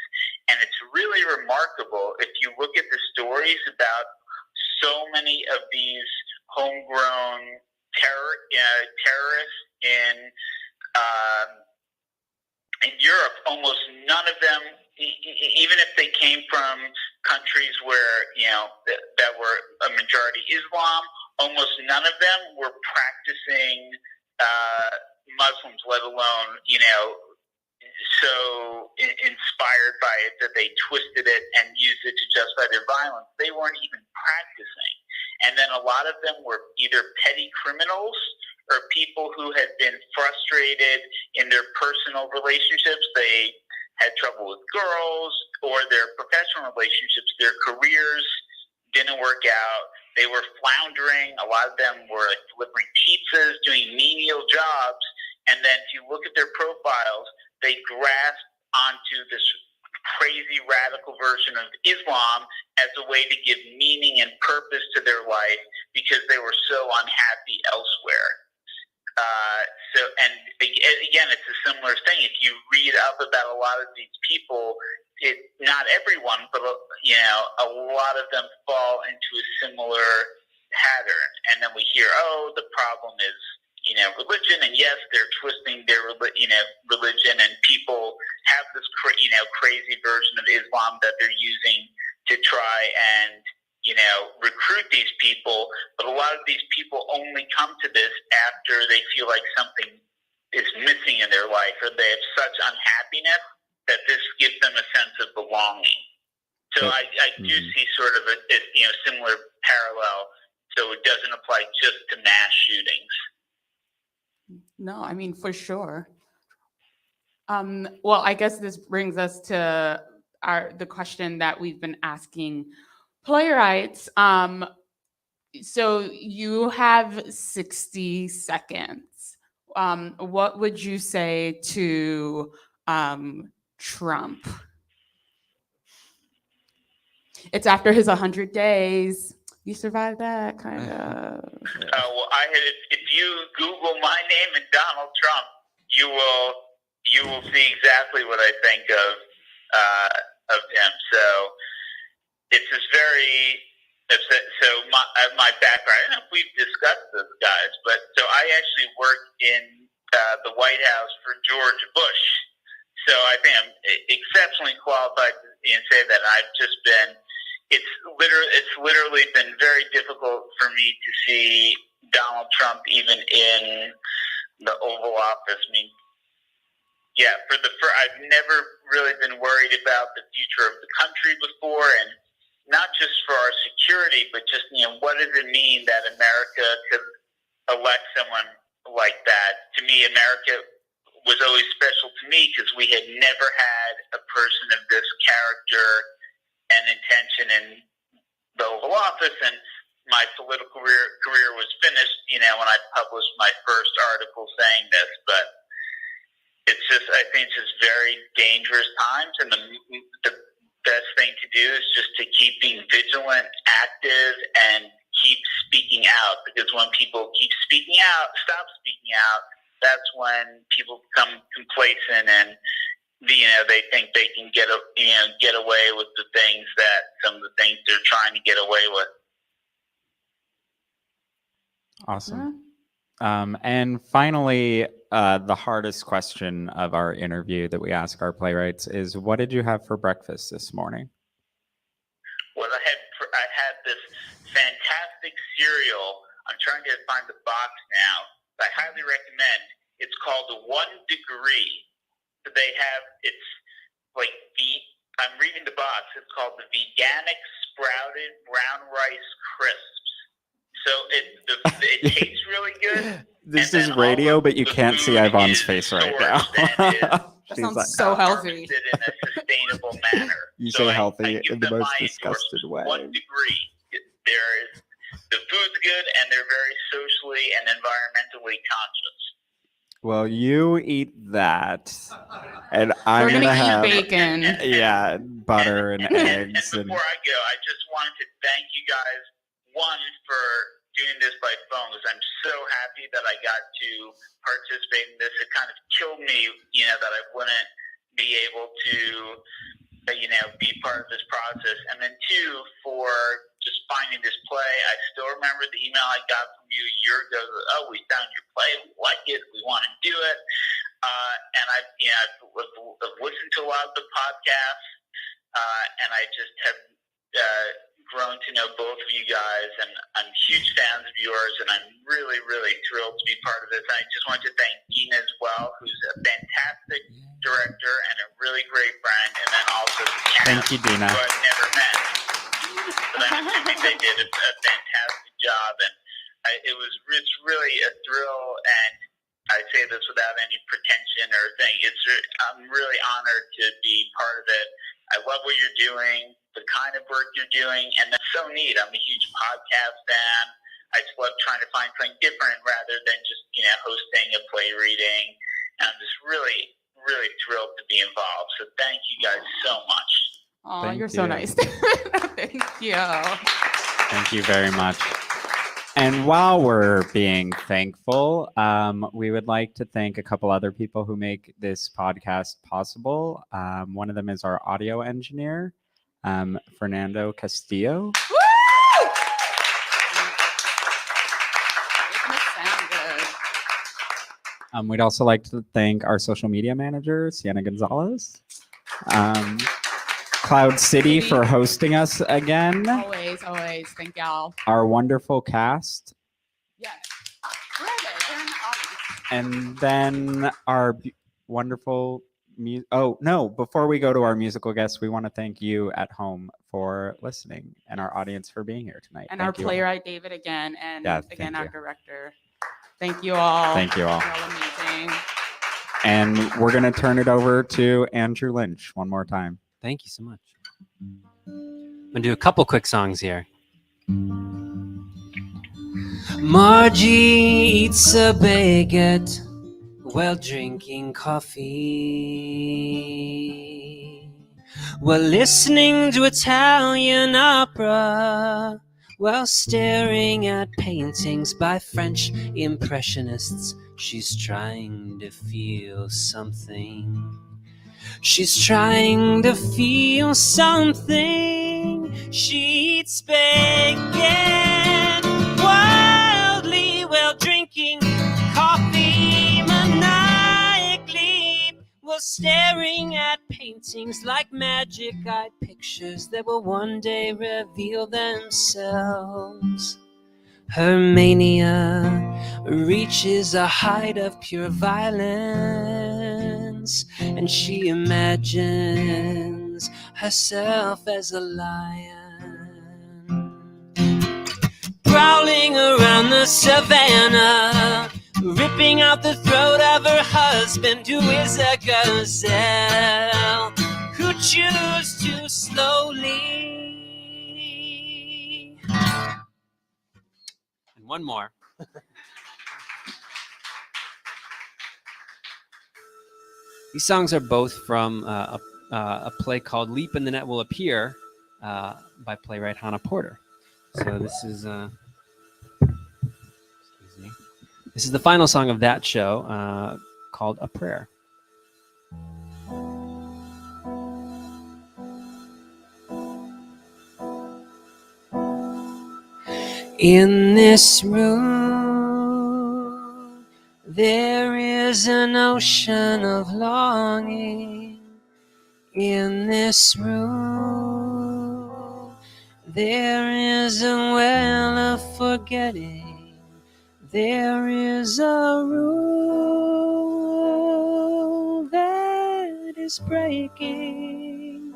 And it's really remarkable if you look at the stories about so many of these homegrown terrorists in Europe. Almost none of them, even if they came from countries where that were a majority Islam, almost none of them were practicing Muslims, let alone so inspired by it that they twisted it and used it to justify their violence. They weren't even practicing. And then a lot of them were either petty criminals are people who had been frustrated in their personal relationships. They had trouble with girls, or their professional relationships, their careers didn't work out. They were floundering. A lot of them were like delivering pizzas, doing menial jobs. And then if you look at their profiles, they grasp onto this crazy radical version of Islam as a way to give meaning and purpose to their life because they were so unhappy elsewhere. And again, it's a similar thing. If you read up about a lot of these people, not everyone, but a lot of them fall into a similar pattern. And then we hear, the problem is, religion, and yes, they're twisting their, religion, and people have this, crazy version of Islam that they're using to try and, recruit these people. But a lot of these people only come to this after they feel like something is missing in their life, or they have such unhappiness that this gives them a sense of belonging. So I do see sort of a similar parallel. So it doesn't apply just to mass shootings. No, I mean, for sure. Well, I guess this brings us to the question that we've been asking playwrights. So you have 60 seconds. What would you say to Trump? It's after his 100 days. You survived that, kind of. Well, if you Google my name and Donald Trump, you will see exactly what I think of him. So it's this very. So my background. I don't know if we've discussed this, guys, but so I actually worked in the White House for George Bush. So I think I'm exceptionally qualified to say that. I've just been. It's literally been very difficult for me to see Donald Trump even in the Oval Office. I mean, yeah, I've never really been worried about the future of the country before, and not just for our security, but just what does it mean that America could elect someone like that? To me, America was always special to me because we had never had a person of this character and intention in the Oval Office, and my political career was finished, when I published my first article saying this. But it's just, I think it's just very dangerous times, and the best thing to do is just to keep being vigilant, active, and keep speaking out, because when people keep speaking out, stop speaking out, that's when people become complacent and they think they can get away with some of the things they're trying to get away with. Awesome. And finally, the hardest question of our interview that we ask our playwrights is, what did you have for breakfast this morning? Well, I had this fantastic cereal. I'm trying to find the box now. I highly recommend. It's called 1 Degree. It's like I'm reading the box. It's called the Veganic Sprouted Brown Rice Crisps. So it tastes really good. This is radio, but you can't see Yvonne's face right now. That sounds so healthy. In a sustainable manner. You so say healthy I in the most my disgusted way. 1 Degree. The food's good, and they're very socially and environmentally conscious. Well, you eat that, and I'm We're gonna have eat bacon. Yeah, butter and eggs. And before I go, I just wanted to thank you guys, one, for doing this by phone, because I'm so happy that I got to participate in this. It kind of killed me, that I wouldn't be able to, be part of this process. And then two, for just finding this play. I still remember the email I got from you a year ago. Oh, we found your play. We like it. We want to do it. And I've listened to a lot of the podcasts, and I just have grown to know both of you guys, and I'm huge fans of yours, and I'm really, really thrilled to be part of this. And I just want to thank Dina as well, who's a fantastic director and a really great friend, and then also the cast, Thank you, Dina. who I've never met. But I'm assuming they did a fantastic job, and it's really a thrill real, and I say this without any pretension or thing. I'm really honored to be part of it. I love what you're doing, the kind of work you're doing, and that's so neat. I'm a huge podcast fan. I just love trying to find something different rather than just, hosting a play reading. And I'm just really, really thrilled to be involved. So thank you guys so much. Oh, Thank you're so you. nice. Thank you. Thank you very much. And while we're being thankful, we would like to thank a couple other people who make this podcast possible. One of them is our audio engineer, Fernando Castillo. Woo! Making it sound good. We'd also like to thank our social media manager, Sienna Gonzalez. Cloud City for hosting us again. Always. Thank y'all. Our wonderful cast. Yes. Where are they? They're in the audience. And then our wonderful before we go to our musical guests, we want to thank you at home for listening and our audience for being here tonight. And Thank our you. playwright, David, again. And Yeah, again, thank our you. director. Thank you all. Thank you all. You're all amazing. And we're going to turn it over to Andrew Lynch one more time. Thank you so much. I'm going to do a couple quick songs here. Margie eats a baguette while drinking coffee, while listening to Italian opera, while staring at paintings by French impressionists. She's trying to feel something. She's trying to feel something. She eats baguette wildly while drinking coffee maniacally, while staring at paintings like magic-eyed pictures that will one day reveal themselves. Her mania reaches a height of pure violence, and she imagines herself as a lion, prowling around the savannah, ripping out the throat of her husband, who is a gazelle, who chews too slowly. And one more. These songs are both from a play called Leap and the Net Will Appear by playwright Hannah Porter. So this is this is the final song of that show called A Prayer. In this room, there is an ocean of longing. In this room, there is a well of forgetting. There is a rule that is breaking.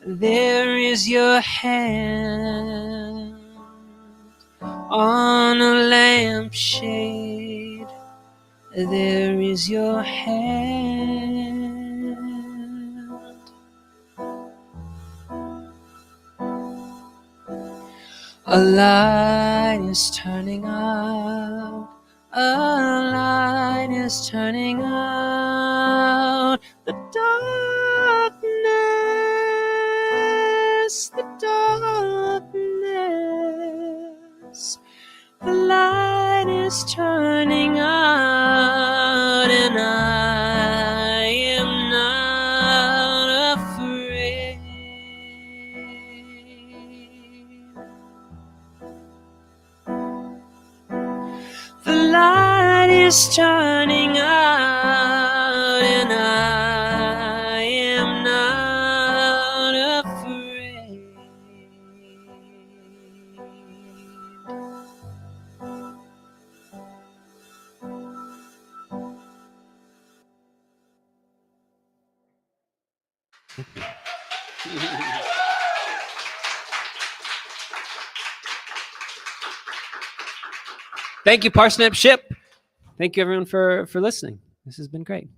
There is your hand on a lampshade. There is your hand. A light is turning out. A light is turning out. The darkness, the darkness. The light is turning out, and I am not afraid. The light is turning out, and I am not afraid. Thank you, Parsnip Ship. thank you everyone for listening. This has been great.